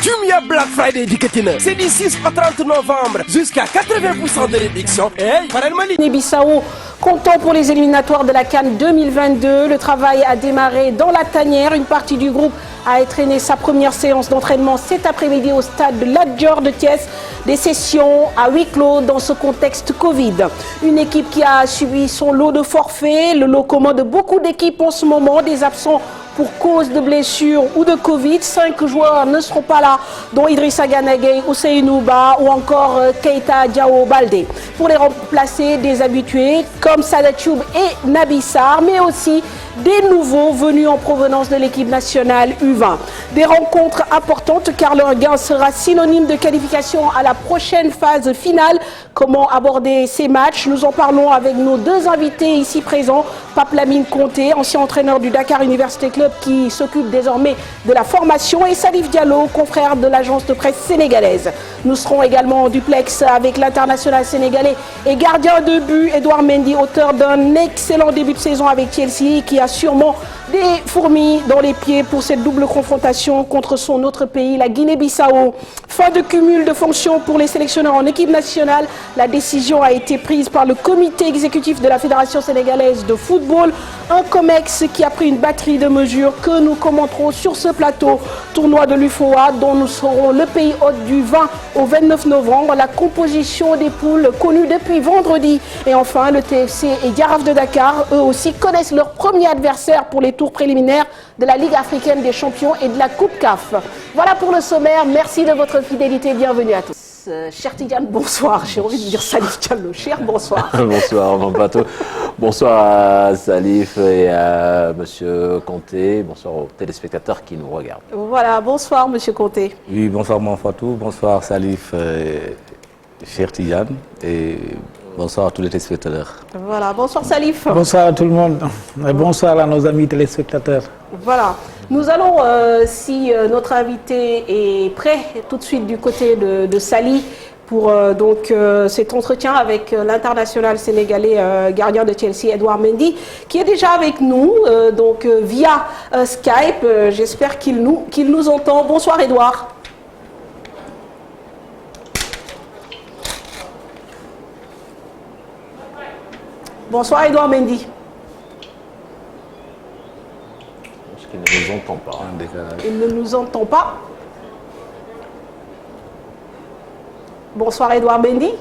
Jumia Black Friday Diketina. C'est du 6 au 30 novembre jusqu'à 80% de réduction. Et Guinée-Bissau, comptant pour les éliminatoires de la CAN 2022. Le travail a démarré dans la tanière. Une partie du groupe a entraîné sa première séance d'entraînement cet après-midi au stade de Lat Dior de Thiès. Des sessions à huis clos dans ce contexte Covid. Une équipe qui a subi son lot de forfaits, le lot commun de beaucoup d'équipes en ce moment, des absents pour cause de blessures ou de Covid. 5 joueurs ne seront pas là, dont Idrissa Gana Gueye, Ousseynou Ba ou encore Keita Diao Baldé. Pour les remplacer, des habitués comme Sada Thioub et Naby Sarr, mais aussi des nouveaux venus en provenance de l'équipe nationale U20. Des rencontres importantes car leur gain sera synonyme de qualification à la prochaine phase finale. Comment aborder ces matchs? Nous en parlons avec nos deux invités ici présents. Pape Lamine Conté, ancien entraîneur du Dakar Université Club qui s'occupe désormais de la formation, et Salif Diallo, confrère de l'agence de presse sénégalaise. Nous serons également en duplex avec l'international sénégalais et gardien de but Edouard Mendy, auteur d'un excellent début de saison avec Chelsea, qui a sûrement des fourmis dans les pieds pour cette double confrontation contre son autre pays, la Guinée-Bissau. Fin de cumul de fonctions pour les sélectionneurs en équipe nationale. La décision a été prise par le comité exécutif de la Fédération sénégalaise de football, un COMEX qui a pris une batterie de mesures que nous commenterons sur ce plateau. Tournoi de l'UFOA dont nous serons le pays hôte du 20 au 29 novembre. La composition des poules connue depuis vendredi. Et enfin, le TFC et Giraffe de Dakar, eux aussi, connaissent leur premier adversaire pour les tours préliminaires de la Ligue africaine des champions et de la Coupe CAF. Voilà pour le sommaire. Merci de votre fidélité. Bienvenue à tous. Cher Tidiane, bonsoir. J'ai envie de dire Salif Diallo. Cher, bonsoir. Bonsoir, mon plateau. Bonsoir à Salif et à Monsieur Conté. Bonsoir aux téléspectateurs qui nous regardent. Voilà, bonsoir Monsieur Conté. Oui, bonsoir mon Fatou. Bonsoir Salif, cher Tidiane. Et bonsoir à tous les téléspectateurs. Voilà, bonsoir Salif. Bonsoir à tout le monde. Et bonsoir à nos amis téléspectateurs. Voilà. Nous allons, si notre invité est prêt, tout de suite du côté de Sali pour cet entretien avec l'international sénégalais gardien de Chelsea, Edouard Mendy, qui est déjà avec nous via Skype. J'espère qu'il nous entend. Bonsoir Edouard. Bonsoir Edouard Mendy. Il ne nous entend pas. Il ne nous entend pas. Bonsoir Edouard Mendy.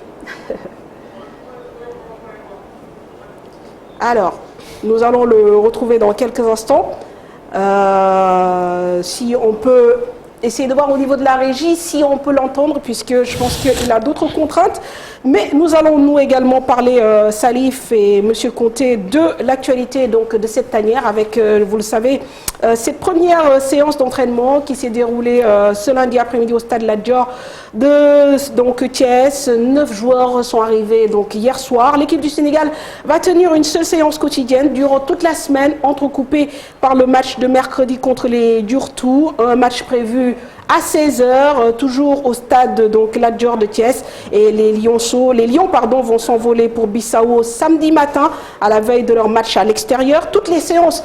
Alors, nous allons le retrouver dans quelques instants. Si on peut essayer de voir au niveau de la régie, si on peut l'entendre, puisque je pense qu'il a d'autres contraintes. Mais nous allons nous également parler, Salif et Monsieur Conté, de l'actualité de cette tanière avec, vous le savez, cette première séance d'entraînement qui s'est déroulée ce lundi après-midi au stade Lat Dior de Thiès. 9 joueurs sont arrivés hier soir. L'équipe du Sénégal va tenir une seule séance quotidienne durant toute la semaine, entrecoupée par le match de mercredi contre les Durtou, un match prévu à 16h, toujours au stade Lat Dior de Thiès. Et les Lions vont s'envoler pour Bissau samedi matin, à la veille de leur match à l'extérieur. Toutes les séances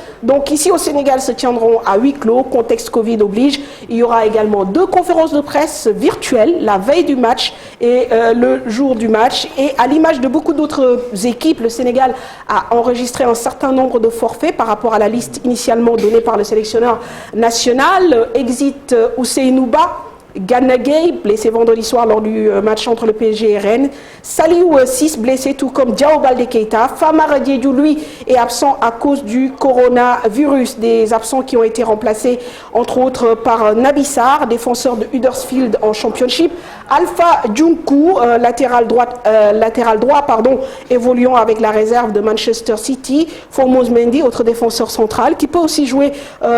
ici au Sénégal se tiendront à huis clos, contexte Covid oblige. Il y aura également 2 conférences de presse virtuelles, la veille du match et le jour du match. Et à l'image de beaucoup d'autres équipes, le Sénégal a enregistré un certain nombre de forfaits par rapport à la liste initialement donnée par le sélectionneur national. Exit Ousseynou Ba, Gana Gueye, blessé vendredi soir lors du match entre le PSG et Rennes. Saliou 6, blessé, tout comme Diao Baldé Keita. Famara Diédhiou, lui, est absent à cause du coronavirus. Des absents qui ont été remplacés, entre autres, par Naby Sarr, défenseur de Huddersfield en Championship. Alpha Djounkou, latéral droit, évoluant avec la réserve de Manchester City. Formose Mendy, autre défenseur central, qui peut aussi jouer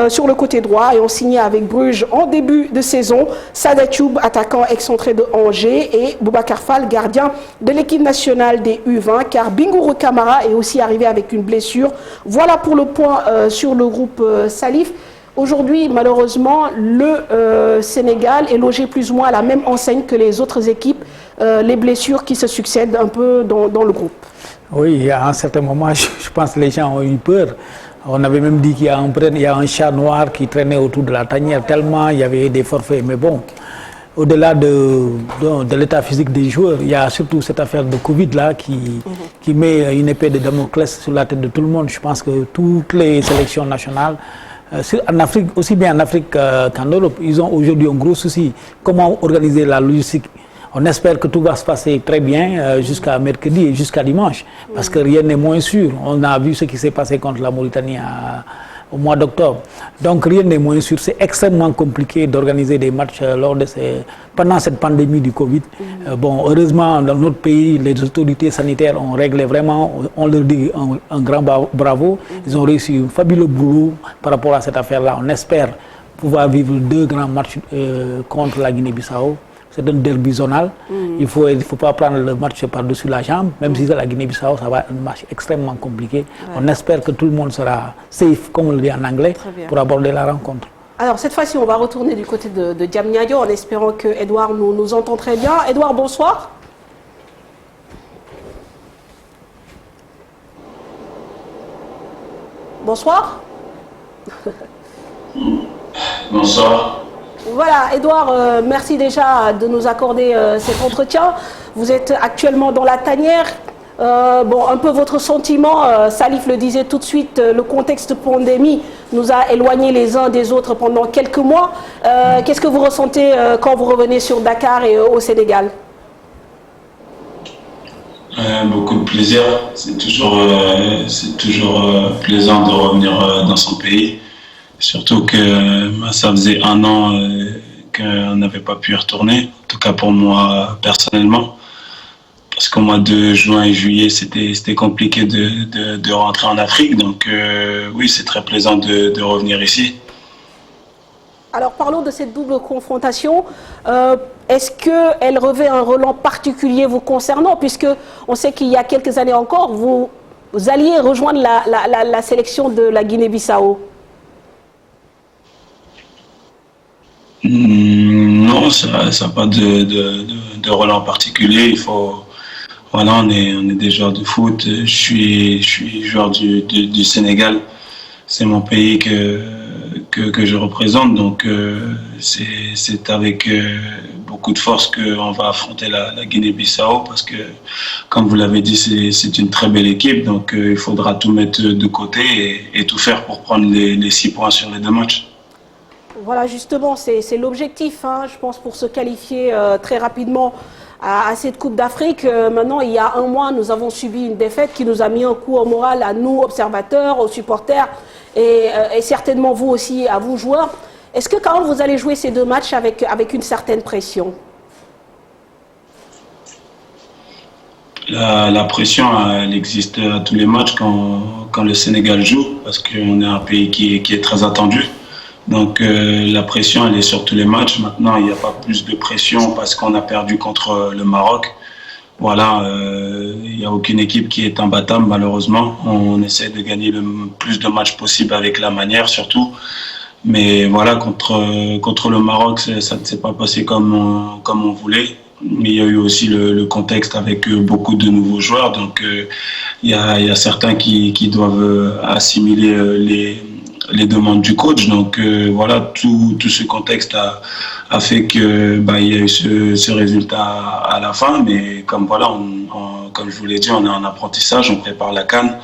sur le côté droit et ont signé avec Bruges en début de saison. Sada Thioub, attaquant excentré de Angers, et Boubacar Fall, gardien de l'équipe nationale des U20, car Bingourou Kamara est aussi arrivé avec une blessure. Voilà pour le point sur le groupe Salif. Aujourd'hui, malheureusement, le Sénégal est logé plus ou moins à la même enseigne que les autres équipes, les blessures qui se succèdent un peu dans le groupe. Oui, à un certain moment, je pense que les gens ont eu peur. On avait même dit qu'il y a un chat noir qui traînait autour de la tanière, tellement il y avait des forfaits. Mais bon, au-delà de l'état physique des joueurs, il y a surtout cette affaire de Covid-là qui met une épée de Damoclès sur la tête de tout le monde. Je pense que toutes les sélections nationales, en Afrique, aussi bien en Afrique qu'en Europe, ils ont aujourd'hui un gros souci. Comment organiser la logistique? On espère que tout va se passer très bien jusqu'à mercredi et jusqu'à dimanche, parce que rien n'est moins sûr. On a vu ce qui s'est passé contre la Mauritanie au mois d'octobre. Donc rien n'est moins sûr. C'est extrêmement compliqué d'organiser des matchs pendant cette pandémie du Covid. Bon, heureusement, dans notre pays, les autorités sanitaires ont réglé vraiment, on leur dit un grand bravo. Ils ont réussi un fabuleux boulot par rapport à cette affaire-là. On espère pouvoir vivre 2 grands matchs contre la Guinée-Bissau. C'est un derby zonal. Il faut pas prendre le match par-dessus la jambe. Même si c'est la Guinée-Bissau, ça va être un match extrêmement compliqué. On espère que tout le monde sera safe, comme on le dit en anglais, pour aborder la rencontre. Alors cette fois-ci, on va retourner du côté de Diamniadio en espérant que Edouard nous entend très bien. Edouard, bonsoir. Bonsoir. Bonsoir. Voilà, Edouard, merci déjà de nous accorder cet entretien. Vous êtes actuellement dans la tanière. Bon, un peu votre sentiment, Salif le disait tout de suite, le contexte pandémie nous a éloignés les uns des autres pendant quelques mois. Qu'est-ce que vous ressentez quand vous revenez sur Dakar et au Sénégal? Beaucoup de plaisir. C'est toujours plaisant de revenir dans son pays. Surtout que ça faisait 1 an qu'on n'avait pas pu y retourner, en tout cas pour moi personnellement. Parce qu'au mois de juin et juillet, c'était compliqué de rentrer en Afrique. Donc oui, c'est très plaisant de revenir ici. Alors parlons de cette double confrontation. Est-ce qu'elle revêt un rôle particulier vous concernant, puisque on sait qu'il y a quelques années encore, vous alliez rejoindre la sélection de la Guinée-Bissau? Non, ça n'a pas de rôle en particulier. Voilà, on est des joueurs de foot. Je suis joueur du Sénégal. C'est mon pays que je représente. Donc c'est avec beaucoup de force qu'on va affronter la Guinée-Bissau, parce que, comme vous l'avez dit, c'est une très belle équipe. Donc il faudra tout mettre de côté et tout faire pour prendre les 6 points sur les 2 matchs. Voilà, justement, c'est l'objectif, hein, je pense, pour se qualifier très rapidement à cette Coupe d'Afrique. Maintenant, il y a 1 mois, nous avons subi une défaite qui nous a mis un coup au moral à nous, observateurs, aux supporters, et certainement vous aussi, à vous, joueurs. Est-ce que quand même vous allez jouer ces 2 matchs avec une certaine pression? La pression, elle existe à tous les matchs quand le Sénégal joue, parce qu'on est un pays qui est très attendu. Donc la pression, elle est sur tous les matchs. Maintenant, il n'y a pas plus de pression parce qu'on a perdu contre le Maroc. Voilà, il n'y a aucune équipe qui est imbattable, malheureusement. On essaie de gagner le plus de matchs possible avec la manière, surtout. Mais voilà, contre le Maroc, ça ne s'est pas passé comme on voulait. Mais il y a eu aussi le contexte avec beaucoup de nouveaux joueurs. Donc il y a certains qui doivent assimiler les demandes du coach. Donc voilà, tout ce contexte a fait que il y a eu ce résultat à la fin. Mais comme voilà, comme je vous l'ai dit, on est en apprentissage, on prépare la CAN,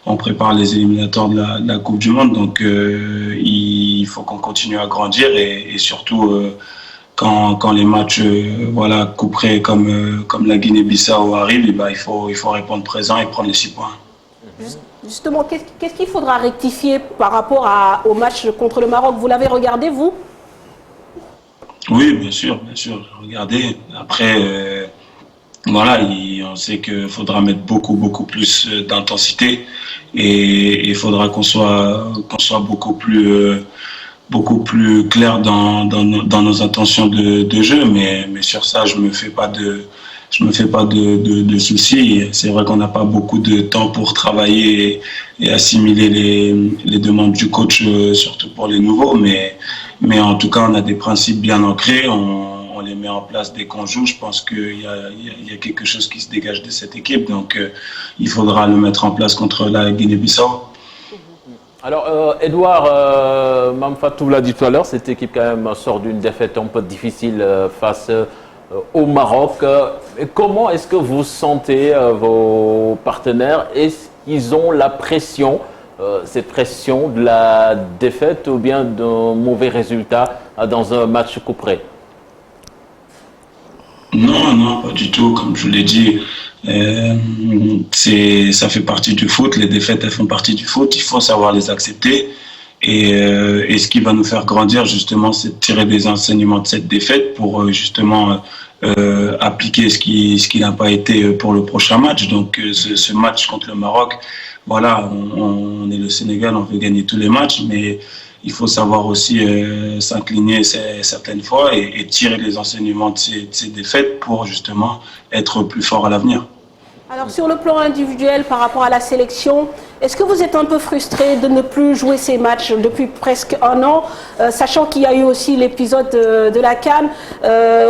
on prépare les éliminatoires de la Coupe du Monde. Donc il faut qu'on continue à grandir et surtout quand les matchs couperés comme la Guinée-Bissau arrivent, il faut répondre présent et prendre les 6 points. Justement, qu'est-ce qu'il faudra rectifier par rapport au match contre le Maroc? Vous l'avez regardé, vous? Oui, bien sûr, regardez. Après, on sait qu'il faudra mettre beaucoup plus d'intensité et il faudra qu'on soit beaucoup plus clair dans nos intentions de jeu. Mais sur ça, je me fais pas de soucis. C'est vrai qu'on n'a pas beaucoup de temps pour travailler et assimiler les demandes du coach, surtout pour les nouveaux. Mais en tout cas, on a des principes bien ancrés. On les met en place dès qu'on joue. Je pense qu'il y a quelque chose qui se dégage de cette équipe. Donc, il faudra le mettre en place contre la Guinée-Bissau. Alors, Edouard, Mamfatou l'a dit tout à l'heure, cette équipe quand même sort d'une défaite un peu difficile face au Maroc. Et comment est-ce que vous sentez vos partenaires? Est-ce qu'ils ont la pression, cette pression de la défaite ou bien d'un mauvais résultat dans un match couperé? Non, non, pas du tout. Comme je vous l'ai dit, ça fait partie du foot. Les défaites, elles font partie du foot. Il faut savoir les accepter. Et ce qui va nous faire grandir, justement, c'est de tirer des enseignements de cette défaite pour justement appliquer ce qui n'a pas été pour le prochain match. Donc, ce match contre le Maroc, voilà, on est le Sénégal, on veut gagner tous les matchs, mais il faut savoir aussi s'incliner certaines fois et tirer les enseignements de ces défaites pour justement être plus fort à l'avenir. Alors sur le plan individuel par rapport à la sélection, est-ce que vous êtes un peu frustré de ne plus jouer ces matchs depuis presque un an, sachant qu'il y a eu aussi l'épisode de la CAN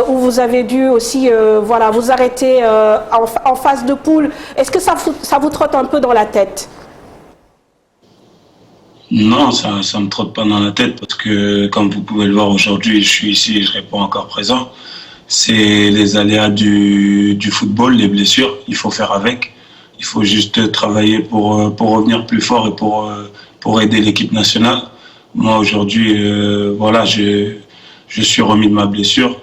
où vous avez dû aussi voilà, vous arrêter en phase de poule. Est-ce que ça vous trotte un peu dans la tête? Non, ça me trotte pas dans la tête parce que, comme vous pouvez le voir aujourd'hui, je suis ici et je réponds encore présent. C'est les aléas du football, les blessures. Il faut faire avec. Il faut juste travailler pour revenir plus fort et pour aider l'équipe nationale. Moi, aujourd'hui, voilà, je suis remis de ma blessure.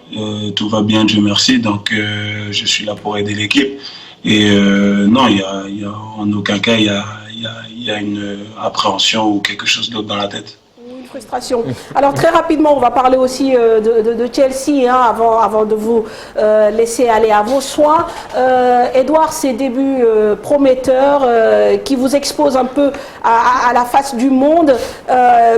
Tout va bien, Dieu merci. Donc, je suis là pour aider l'équipe. Et non, il y a en aucun cas, il y a une appréhension ou quelque chose d'autre dans la tête. Une frustration. Alors très rapidement, on va parler aussi de Chelsea hein, avant de vous laisser aller à vos soins. Edouard, ses débuts prometteurs qui vous exposent un peu à la face du monde.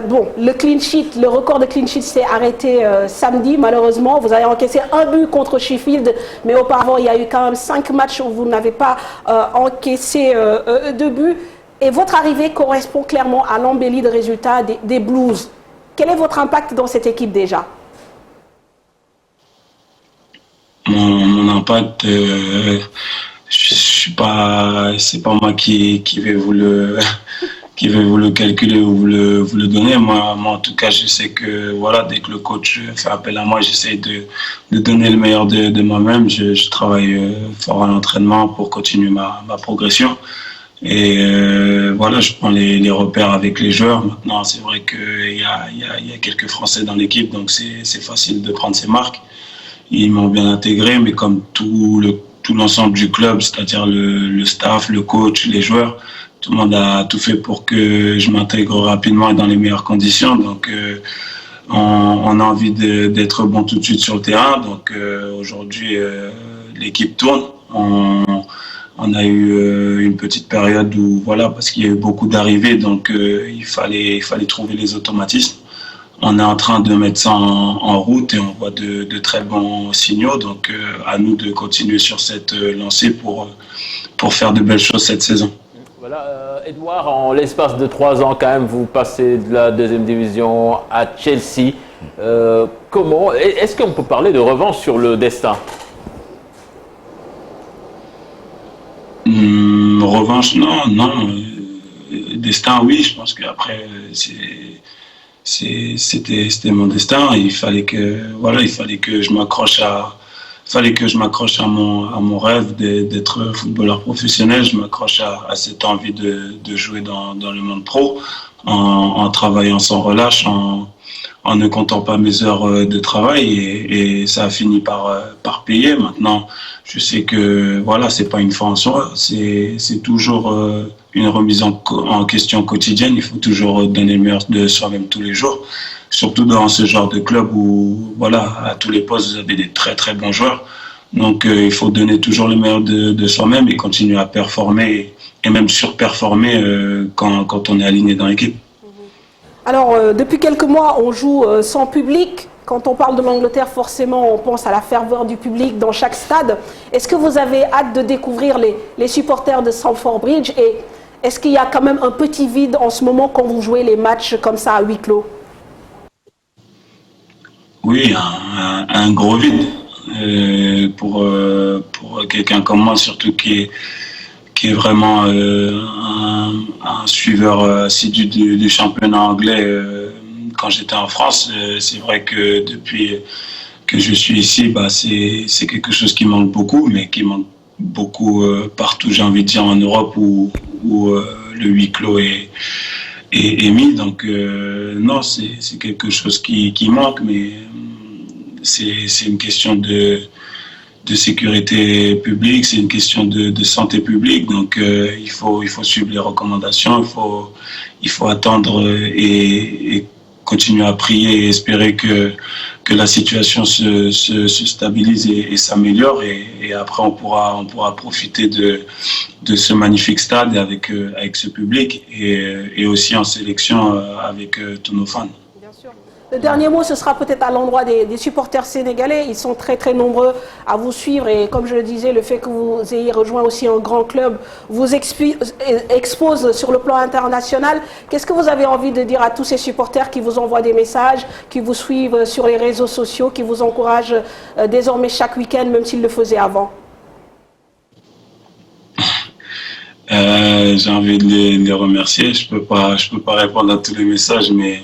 Bon, le clean sheet, le record de clean sheet s'est arrêté samedi malheureusement. Vous avez encaissé un but contre Sheffield, mais auparavant il y a eu quand même 5 matchs où vous n'avez pas encaissé de but. Et votre arrivée correspond clairement à l'embellie de résultats des Blues. Quel est votre impact dans cette équipe déjà? Mon impact, je suis pas, c'est pas moi qui vais vous le calculer ou vous le donner. Moi, en tout cas, je sais que voilà, dès que le coach fait appel à moi, j'essaie de donner le meilleur de moi-même. Je travaille fort à l'entraînement pour continuer ma progression. Et voilà, je prends les repères avec les joueurs. Maintenant, c'est vrai qu'il y a quelques Français dans l'équipe, donc c'est facile de prendre ses marques. Ils m'ont bien intégré, mais comme tout l'ensemble du club, c'est-à-dire le staff, le coach, les joueurs, tout le monde a tout fait pour que je m'intègre rapidement et dans les meilleures conditions. Donc, on a envie d'être bon tout de suite sur le terrain. Donc, aujourd'hui, l'équipe tourne. On a eu une petite période où, voilà, parce qu'il y a eu beaucoup d'arrivées, donc il fallait trouver les automatismes. On est en train de mettre ça en route et on voit de très bons signaux. Donc, à nous de continuer sur cette lancée pour faire de belles choses cette saison. Voilà, Edouard, en l'espace de 3 ans, quand même, vous passez de la 2e division à Chelsea. Comment est-ce qu'on peut parler de revanche sur le destin? Revanche, non. Destin, oui, je pense qu'après, c'était mon destin. Il fallait que je m'accroche à mon rêve d'être footballeur professionnel. Je m'accroche à cette envie de jouer dans le monde pro en travaillant sans relâche, en ne comptant pas mes heures de travail et ça a fini par payer. Maintenant, je sais que voilà, c'est pas une fin en soi, c'est toujours une remise en question quotidienne. Il faut toujours donner le meilleur de soi-même tous les jours, surtout dans ce genre de club où voilà, à tous les postes vous avez des très très bons joueurs. Donc il faut donner toujours le meilleur de soi-même et continuer à performer et même surperformer quand on est aligné dans l'équipe. Alors, depuis quelques mois, on joue sans public. Quand on parle de l'Angleterre, forcément, on pense à la ferveur du public dans chaque stade. Est-ce que vous avez hâte de découvrir les supporters de Stamford Bridge? Et est-ce qu'il y a quand même un petit vide en ce moment quand vous jouez les matchs comme ça à huis clos? Oui, un gros vide. Pour quelqu'un comme moi, surtout qui qui est vraiment un suiveur assidu du championnat anglais quand j'étais en France. C'est vrai que depuis que je suis ici, bah, c'est quelque chose qui manque beaucoup, mais qui manque beaucoup partout, j'ai envie de dire, en Europe où le huis clos est mis. Donc non, c'est quelque chose qui manque, mais c'est une question de sécurité publique, c'est une question de santé publique. Donc il faut suivre les recommandations, il faut attendre et continuer à prier et espérer que la situation se stabilise et s'améliore, et après on pourra profiter de ce magnifique stade avec ce public et aussi en sélection avec tous nos fans. Bien sûr. Le dernier mot, ce sera peut-être à l'endroit des supporters sénégalais. Ils sont très très nombreux à vous suivre, et comme je le disais, le fait que vous ayez rejoint aussi un grand club vous expose sur le plan international. Qu'est-ce que vous avez envie de dire à tous ces supporters qui vous envoient des messages, qui vous suivent sur les réseaux sociaux, qui vous encouragent désormais chaque week-end, même s'ils le faisaient avant? J'ai envie de les remercier. Je peux pas répondre à tous les messages, mais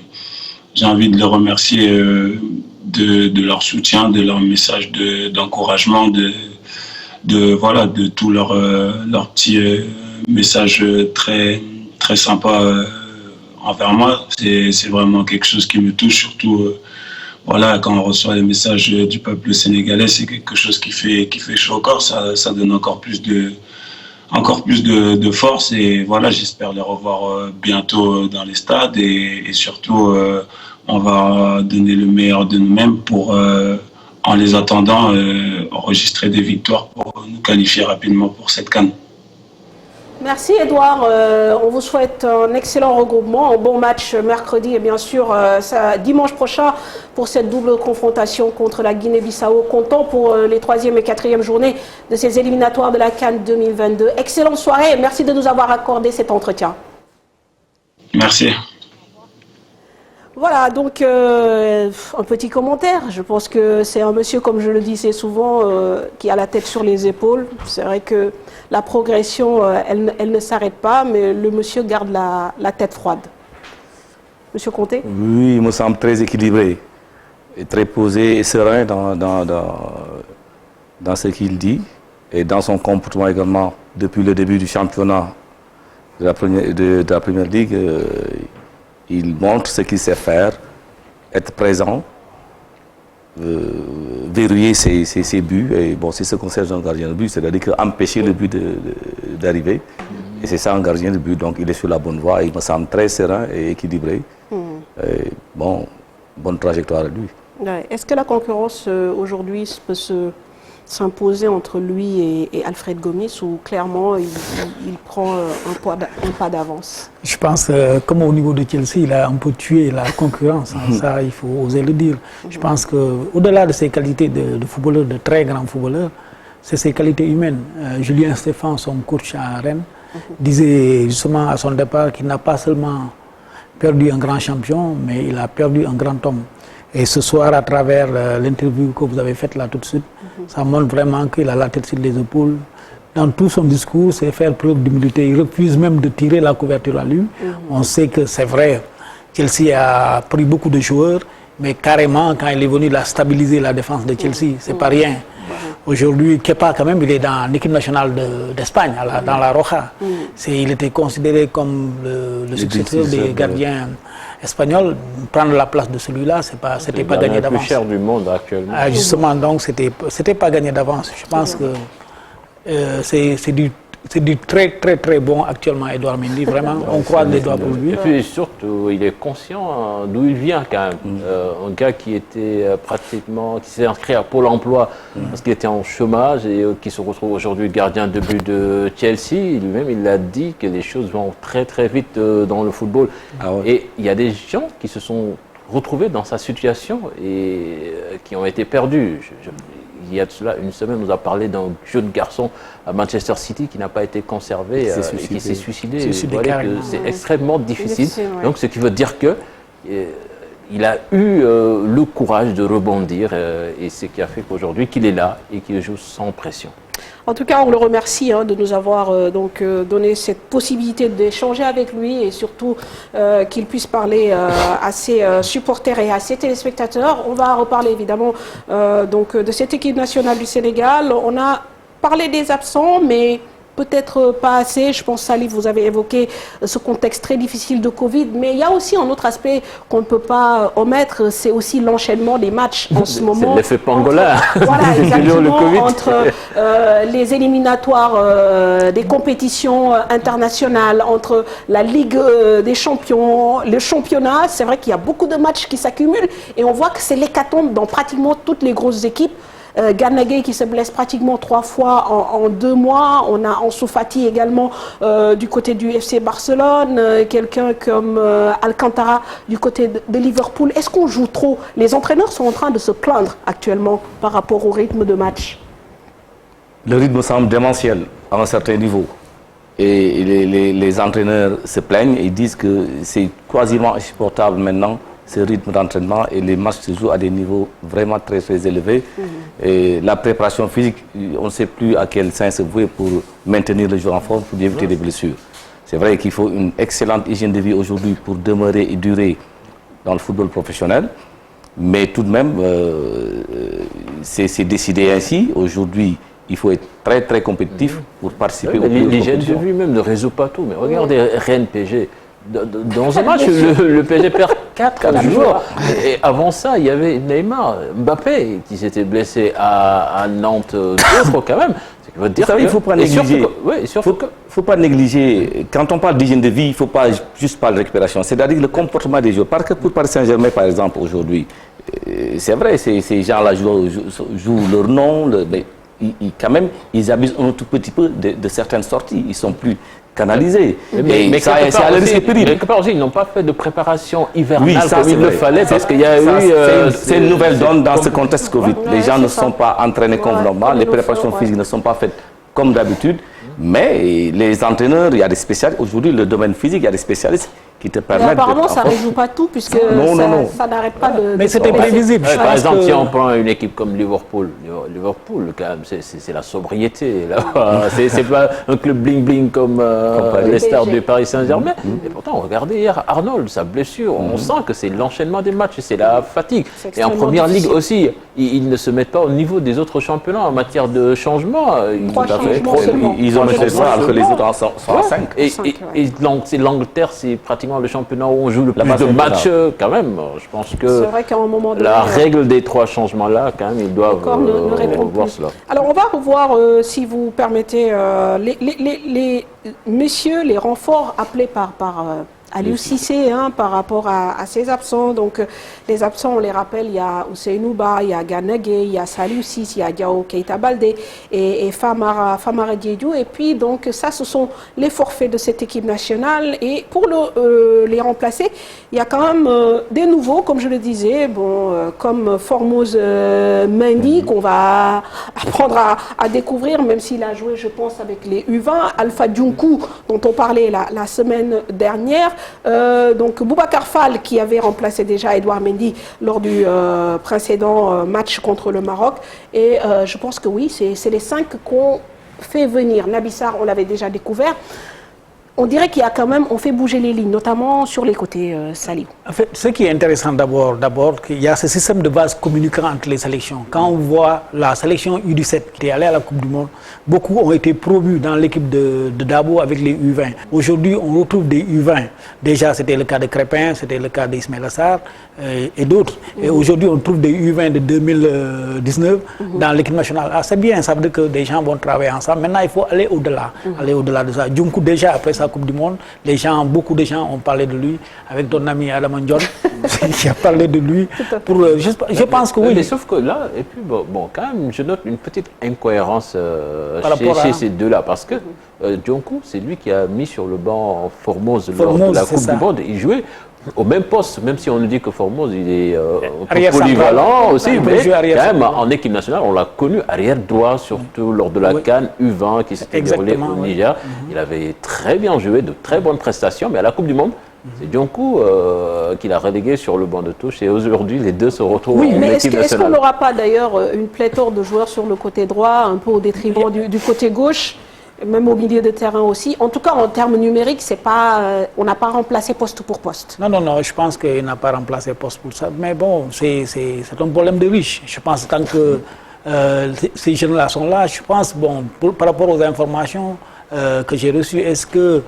j'ai envie de les remercier de leur soutien, de leur message d'encouragement, de tous leurs petits messages très très sympas envers moi. C'est vraiment quelque chose qui me touche, surtout voilà, quand on reçoit les messages du peuple sénégalais, c'est quelque chose qui fait chaud au corps. Ça donne encore plus de force, et voilà, j'espère les revoir bientôt dans les stades, et surtout on va donner le meilleur de nous-mêmes pour, en les attendant, enregistrer des victoires pour nous qualifier rapidement pour cette CAN. Merci Edouard, on vous souhaite un excellent regroupement, un bon match mercredi et bien sûr dimanche prochain pour cette double confrontation contre la Guinée-Bissau, comptant pour les 3e et 4e journées de ces éliminatoires de la CAN 2022. Excellente soirée et merci de nous avoir accordé cet entretien. Merci. Voilà, donc un petit commentaire. Je pense que c'est un monsieur, comme je le disais souvent, qui a la tête sur les épaules. C'est vrai que la progression, elle ne s'arrête pas, mais le monsieur garde la tête froide. Monsieur Conté? Oui, il me semble très équilibré, et très posé et serein dans ce qu'il dit, et dans son comportement également depuis le début du championnat de la Première Ligue. Il montre ce qu'il sait faire, être présent, verrouiller ses buts. Et bon, c'est ce qu'on sait d'un gardien de but, c'est-à-dire empêcher le but d'arriver. Et c'est ça un gardien de but. Donc il est sur la bonne voie. Il me semble très serein et équilibré. Et bon, bonne trajectoire à lui. Ouais. Est-ce que la concurrence aujourd'hui peut s'imposer entre lui et Alfred Gomis, ou clairement il prend un pas d'avance? Je pense, comme au niveau de Chelsea, il a un peu tué la concurrence. Ça, il faut oser le dire. Je pense qu'au-delà de ses qualités de footballeur, de très grand footballeur, c'est ses qualités humaines. Julien Stéphan, son coach à Rennes, disait justement à son départ qu'il n'a pas seulement perdu un grand champion, mais il a perdu un grand homme. Et ce soir, à travers l'interview que vous avez faite là tout de suite, ça montre vraiment qu'il a la tête sur les épaules. Dans tout son discours, c'est faire preuve d'humilité. Il refuse même de tirer la couverture à lui. On sait que c'est vrai, Chelsea a pris beaucoup de joueurs, mais carrément, quand il est venu stabiliser la défense de Chelsea, c'est pas rien. Aujourd'hui, Kepa, quand même, il est dans l'équipe nationale d'Espagne, dans la Roja. Il était considéré comme le successeur des gardiens espagnols. Prendre la place de celui-là, c'était pas gagné d'avance. Le plus cher du monde actuellement. Justement, donc, c'était pas gagné d'avance. Je pense que c'est du très très très bon actuellement, Edouard Mendy. Vraiment, on croise les doigts pour lui. Et puis surtout, il est conscient d'où il vient quand même. Un gars qui était qui s'est inscrit à Pôle emploi parce qu'il était en chômage et qui se retrouve aujourd'hui gardien de but de Chelsea. Lui-même, il a dit que les choses vont très très vite dans le football. Ah ouais. Et il y a des gens qui se sont retrouvés dans sa situation et qui ont été perdus. Il y a de cela une semaine, on nous a parlé d'un jeune garçon à Manchester City qui n'a pas été conservé et qui s'est suicidé. C'est extrêmement difficile. Donc, ce qui veut dire que il a eu le courage de rebondir et c'est ce qui a fait qu'aujourd'hui qu'il est là et qu'il joue sans pression. En tout cas, on le remercie de nous avoir donné cette possibilité d'échanger avec lui et surtout qu'il puisse parler à ses supporters et à ses téléspectateurs. On va reparler évidemment de cette équipe nationale du Sénégal. On a parlé des absents, mais peut-être pas assez. Je pense, Salif, vous avez évoqué ce contexte très difficile de Covid, mais il y a aussi un autre aspect qu'on ne peut pas omettre, c'est aussi l'enchaînement des matchs en ce moment. C'est l'effet pangolin. Voilà, exactement, entre les éliminatoires des compétitions internationales, entre la Ligue des champions, le championnat. C'est vrai qu'il y a beaucoup de matchs qui s'accumulent et on voit que c'est l'hécatombe dans pratiquement toutes les grosses équipes. Gana Gueye qui se blesse pratiquement 3 fois en 2 mois. On a Ansu Fati également du côté du FC Barcelone. Quelqu'un comme Alcantara du côté de Liverpool. Est-ce qu'on joue trop? Les entraîneurs sont en train de se plaindre actuellement par rapport au rythme de match. Le rythme semble démentiel à un certain niveau. Et les entraîneurs se plaignent et ils disent que c'est quasiment insupportable maintenant ce rythme d'entraînement et les matchs se jouent à des niveaux vraiment très très élevés. Et la préparation physique, on ne sait plus à quel sens se vouer pour maintenir le joueur en forme, pour éviter des blessures. C'est vrai qu'il faut une excellente hygiène de vie aujourd'hui pour demeurer et durer dans le football professionnel. Mais tout de même, c'est décidé ainsi. Aujourd'hui, il faut être très très compétitif pour participer au l'hygiène de vie même ne résout pas tout. Mais regardez Rennes-PSG. Dans un match, le PSG perd 4 joueurs. Et avant ça, il y avait Neymar, Mbappé, qui s'était blessé à Nantes, d'autres quand même. Vous savez, il ne faut pas négliger. Faut pas négliger. Quand on parle d'hygiène de vie, il ne faut pas juste parler de récupération. C'est-à-dire le comportement des joueurs. Parce que pour Paris Saint-Germain, par exemple, aujourd'hui, c'est vrai, ces gens-là jouent leur nom, mais quand même, ils abusent un tout petit peu de certaines sorties. Ils sont plus canalisés. Mais ça, c'est à leur risque péril. Quelque part aussi, ils n'ont pas fait de préparation hivernale comme il le fallait, parce qu'il y a eu... C'est une nouvelle donne dans ce contexte Covid. Les gens ne sont pas entraînés convenablement, les préparations physiques ne sont pas faites comme d'habitude, mais les entraîneurs, il y a des spécialistes. Aujourd'hui, le domaine physique, il y a des spécialistes qui te permettent... Mais apparemment, ça ne résout pas tout, puisque ça n'arrête pas de... Mais c'était prévisible. Par exemple, si on prend une équipe comme Liverpool, quand même, c'est la sobriété. C'est pas un club bling-bling comme les stars du Paris Saint-Germain. Et pourtant, regardez hier Arnold, sa blessure. On sent que c'est l'enchaînement des matchs, c'est la fatigue. Et en première ligue aussi, ils ne se mettent pas au niveau des autres championnats en matière de changement. Ils ont mis 3 alors que les autres sont à 5. Et l'Angleterre, c'est pratiquement le championnat où on joue le plus de matchs quand même. Je pense que la règle des 3 changements-là, quand même, ils doivent voir cela. Alors, on va revoir, si vous permettez, les messieurs, les renforts appelés par Aliou Cissé par rapport à ses absents. Donc, les absents, on les rappelle, il y a Ousseynou Ba, il y a Gana Gueye, il y a Saliou Ciss, il y a Diao Keita Baldé et Famara Diédhiou. Et puis, donc, ça, ce sont les forfaits de cette équipe nationale. Et pour les remplacer, il y a quand même des nouveaux, comme je le disais, comme Formose Mendy, qu'on va apprendre à découvrir, même s'il a joué, je pense, avec les U20. Alpha Djounkou, dont on parlait la semaine dernière. Donc Boubacar Fall qui avait remplacé déjà Edouard Mendy lors du précédent match contre le Maroc. Et je pense que oui, c'est les 5 qu'on fait venir. Naby Sarr, on l'avait déjà découvert. On dirait qu'il y a quand même, on fait bouger les lignes, notamment sur les côtés, Saliou. En fait, ce qui est intéressant d'abord, qu'il y a ce système de base communicant entre les sélections. Quand on voit la sélection U17 qui est allée à la Coupe du Monde, beaucoup ont été promus dans l'équipe de Dabo avec les U20. Aujourd'hui, on retrouve des U20. Déjà, c'était le cas de Crépin, c'était le cas d'Ismaël Sarr et d'autres. Et aujourd'hui, on trouve des U20 de 2019 dans l'équipe nationale. Ah, c'est bien, ça veut dire que des gens vont travailler ensemble. Maintenant, il faut aller au-delà. Aller au-delà de ça. Djounkou, déjà, après ça, Coupe du Monde, beaucoup de gens ont parlé de lui, avec ton ami Adam Ndiol, qui a parlé de lui. Je pense que oui. Mais sauf que là, et puis quand même, je note une petite incohérence chez ces deux-là, parce que Djounkou, c'est lui qui a mis sur le banc Formose lors de la Coupe du Monde. Il jouait au même poste, même si on nous dit que Formose il est polyvalent aussi, mais quand même en équipe nationale, on l'a connu arrière droit, surtout lors de la CAN U20 qui s'était déroulée au Niger. Il avait très bien joué, de très bonnes prestations, mais à la Coupe du Monde, C'est Dionkou qui l'a relégué sur le banc de touche et aujourd'hui les deux se retrouvent Oui, en mais équipe est-ce qu'on nationale. n'aura pas d'ailleurs une pléthore de joueurs sur le côté droit, un peu au détriment du côté gauche, même au milieu de terrain aussi? En tout cas, en termes numériques, c'est pas, on n'a pas remplacé poste pour poste. Non, je pense qu'il n'a pas remplacé poste pour ça. Mais bon, c'est un problème de riche. Je pense tant que ces jeunes-là sont là, je pense, bon, par rapport aux informations que j'ai reçues, est-ce que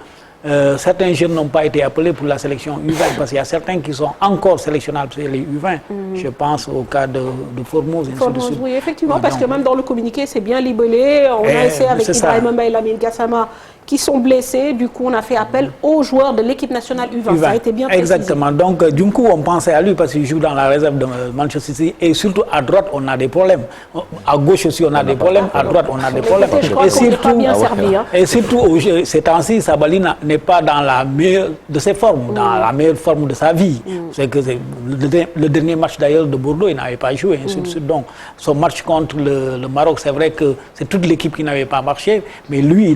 certains jeunes n'ont pas été appelés pour la sélection U20 parce qu'il y a certains qui sont encore sélectionnables sur les U20. Je pense au cas de Formose. Formose, oui, effectivement, Ouais, parce que même dans le communiqué, c'est bien libellé. On a essayé avec Ibrahim Mbaye et Lamine Gassama qui sont blessés. Du coup, on a fait appel aux joueurs de l'équipe nationale U20. Ça a été bien précisé. Exactement. Donc, du coup, on pensait à lui parce qu'il joue dans la réserve de Manchester City. Et surtout, à droite, on a des problèmes. À gauche aussi, on a des problèmes. À droite, on a des problèmes. Je crois qu'on n'est pas bien servi. Et surtout, ces temps-ci, Sabaly n'est pas dans la meilleure de ses formes, dans la meilleure forme de sa vie. C'est que le dernier match d'ailleurs de Bordeaux, il n'avait pas joué. Donc, son match contre le Maroc, c'est vrai que c'est toute l'équipe qui n'avait pas marché. Mais lui,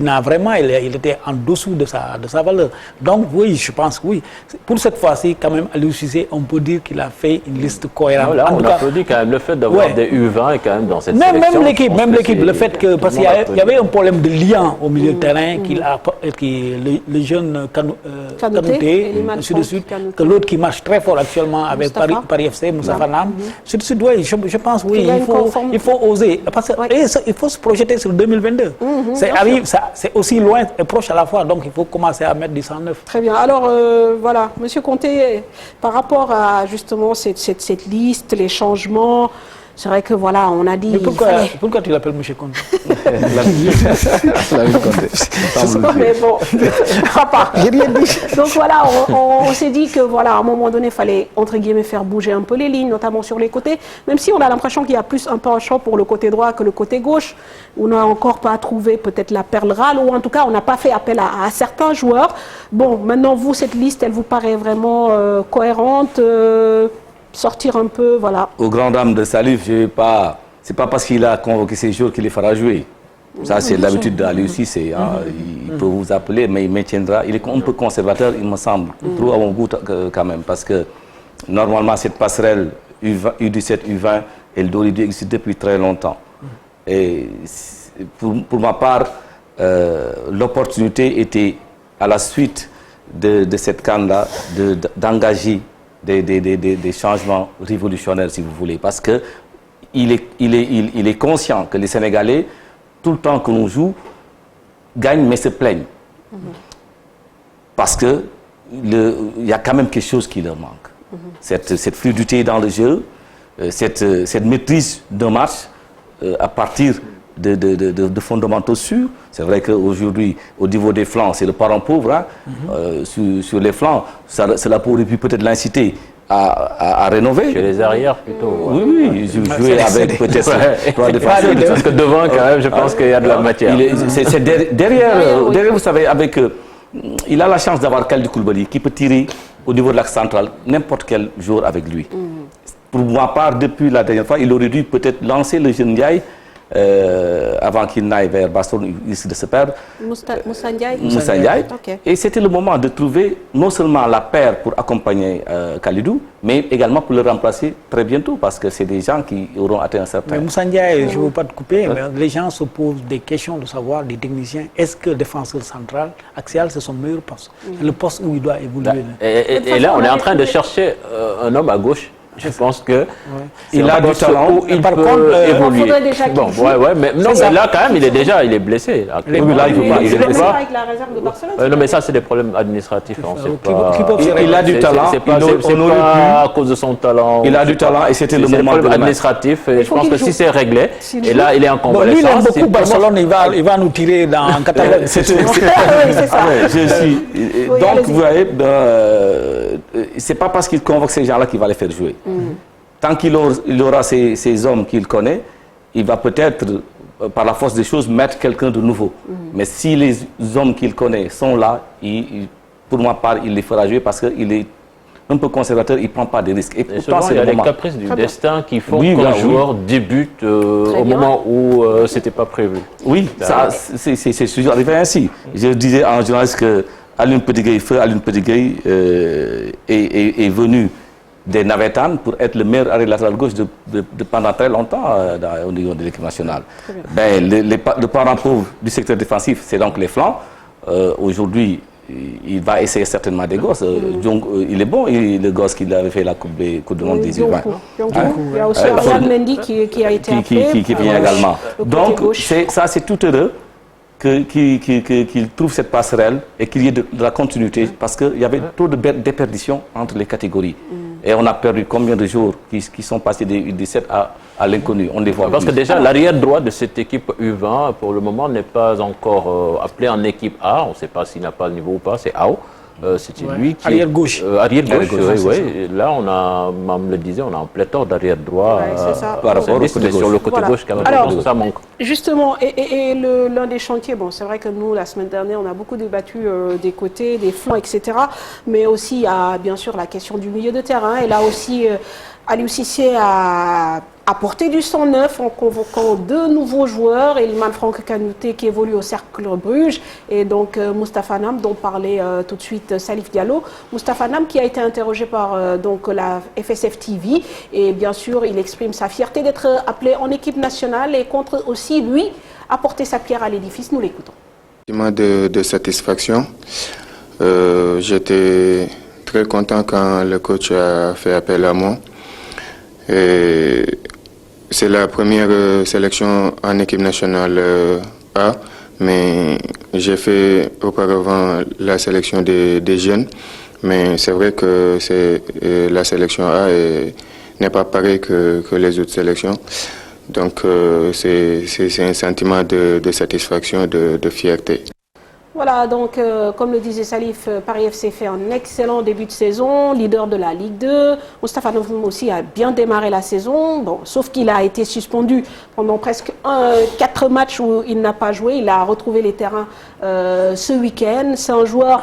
il était en dessous de sa valeur. Donc, oui, je pense, oui. Pour cette fois-ci, quand même, Aliou Cissé, on peut dire qu'il a fait une liste cohérente. Voilà, on applaudit quand même le fait d'avoir des U20 quand même dans cette sélection. Même l'équipe, le fait que, parce qu'il y avait un problème de lien au milieu de terrain, le jeune Kanouté, ainsi de suite, que l'autre qui marche très fort actuellement avec Paris FC, Moussa Fanam. Oui, je pense, oui, il faut oser. Parce il faut se projeter sur 2022. C'est aussi loin et proche à la fois, donc il faut commencer à mettre du 109. Très bien. Alors, voilà, Monsieur Conté, par rapport à justement cette liste, les changements, c'est vrai que voilà, on a dit... Mais pourquoi tu l'appelles M. Conté? Mais bon, j'ai rien dit. Donc voilà, on s'est dit que voilà, à un moment donné, il fallait entre guillemets faire bouger un peu les lignes, notamment sur les côtés, même si on a l'impression qu'il y a plus un penchant pour le côté droit que le côté gauche. On n'a encore pas trouvé peut-être la perle rare, ou en tout cas, on n'a pas fait appel à certains joueurs. Bon, maintenant, vous, cette liste, elle vous paraît vraiment cohérente, sortir un peu, voilà. Au grand dame de Salif, c'est pas parce qu'il a convoqué ces joueurs qu'il les fera jouer. Ça, c'est l'habitude d'Aliou Cissé. Il peut vous appeler, mais il maintiendra. Il est un peu conservateur, il me semble, trop à mon goût quand même, parce que normalement, cette passerelle U17, U20, elle doit exister depuis très longtemps. Et pour ma part, l'opportunité était, à la suite de cette CAN-là, d'engager des changements révolutionnaires, si vous voulez, parce que il est conscient que les Sénégalais, tout le temps que l'on joue, gagnent mais se plaignent. Parce que il y a quand même quelque chose qui leur manque. Cette fluidité dans le jeu, cette maîtrise d'un match à partir de fondamentaux sûrs. C'est vrai qu'aujourd'hui, au niveau des flancs, c'est le parent pauvre. Sur les flancs, cela pourrait peut-être l'inciter à rénover. Chez les arrières plutôt. Oui, jouer avec peut-être trois défenseurs. Parce que devant, quand même, je pense qu'il y a de la matière. C'est derrière, vous savez, il a la chance d'avoir Kalidou Koulibaly qui peut tirer au niveau de l'axe central n'importe quel joueur avec lui. Pour ma part, depuis la dernière fois, il aurait dû peut-être lancer le jeune Ndiaye avant qu'il n'aille vers Barcelone, il risque de se perdre. Moussa Ndiaye. Moussa Ndiaye. Okay. Et c'était le moment de trouver non seulement la paire pour accompagner Kalidou, mais également pour le remplacer très bientôt, parce que c'est des gens qui auront atteint un certain... Mais Moussa Ndiaye, je ne veux pas te couper, mais les gens se posent des questions de savoir, des techniciens, est-ce que le défenseur central, axial, c'est son meilleur poste? C'est le poste où il doit évoluer. Et là, on est en train de chercher un homme à gauche. Je pense que il a du talent. Il par peut contre, évoluer. Bon, mais non, mais là quand même, il est blessé. Là, il joue pas avec la réserve de Barcelone. Non, mais ça, c'est des problèmes administratifs. Il a du talent. C'est pas à cause de son talent. Il a du talent et c'était le moment de administratif. Je pense que si c'est réglé, et là, il est en convalescence. Lui, il aime beaucoup Barcelone. Il va nous tirer dans 80. C'est ça. Donc, vous voyez, c'est pas parce qu'il convoque ces gens-là qu'il va les faire jouer. Tant qu'il aura ces hommes qu'il connaît, il va peut-être, par la force des choses, mettre quelqu'un de nouveau. Mais si les hommes qu'il connaît sont là, pour ma part, il les fera jouer parce qu'il est un peu conservateur, il ne prend pas de risques. Et souvent, il y a des caprices du destin qui font qu'un joueur débute au moment où ce n'était pas prévu. Oui, c'est toujours arrivé ainsi. Je disais en journaliste que Alioune Petit-Gueye, feu Alioune Petit-Gueye est venu des Navétanes pour être le meilleur arrière latéral gauche pendant très longtemps au niveau de l'équipe nationale. Ben, le parent pauvre du secteur défensif, c'est donc les flancs. Aujourd'hui, il va essayer certainement des gosses. Il est bon, le gosse qui avait fait la Coupe du Monde des U20. Il y a aussi Ryan Mendy qui a été appelé. Qui vient également. Donc, ça c'est tout heureux qu'il trouve cette passerelle et qu'il y ait de la continuité parce qu'il y avait trop de déperdition entre les catégories. Et on a perdu combien de jours qui sont passés des U17 à l'inconnu. On les voit parce que déjà, l'arrière droit de cette équipe U20, pour le moment, n'est pas encore appelé en équipe A. On ne sait pas s'il n'a pas le niveau ou pas, c'est AO. C'était lui qui arrière gauche. Arrière gauche, oui. Là, on a, Mme le disait, on a un pléthore d'arrière droit par rapport au côté gauche. Sur le côté gauche, quand même. Alors, ça manque. Justement, et l'un des chantiers, bon, c'est vrai que nous, la semaine dernière, on a beaucoup débattu des côtés, des flancs, etc. Mais aussi, il y a bien sûr la question du milieu de terrain. Et là aussi, Aliou Cissé a apporté du sang neuf en convoquant 2 nouveaux joueurs, Eliman Franck Kanouté qui évolue au Cercle Bruges et donc Moustapha Nam dont parlait tout de suite Salif Diallo. Moustapha Nam qui a été interrogé par donc la FSF TV et bien sûr il exprime sa fierté d'être appelé en équipe nationale et compte aussi lui apporter sa pierre à l'édifice. Nous l'écoutons. De satisfaction. J'étais très content quand le coach a fait appel à moi. C'est la première sélection en équipe nationale A, mais j'ai fait auparavant la sélection des jeunes. Mais c'est vrai que la sélection A n'est pas pareille que les autres sélections. Donc c'est un sentiment de satisfaction, de fierté. Voilà, donc comme le disait Salif, Paris FC fait un excellent début de saison, leader de la Ligue 2. Moustapha Nam aussi a bien démarré la saison, bon, sauf qu'il a été suspendu pendant presque 4 matchs où il n'a pas joué. Il a retrouvé les terrains ce week-end. C'est un joueur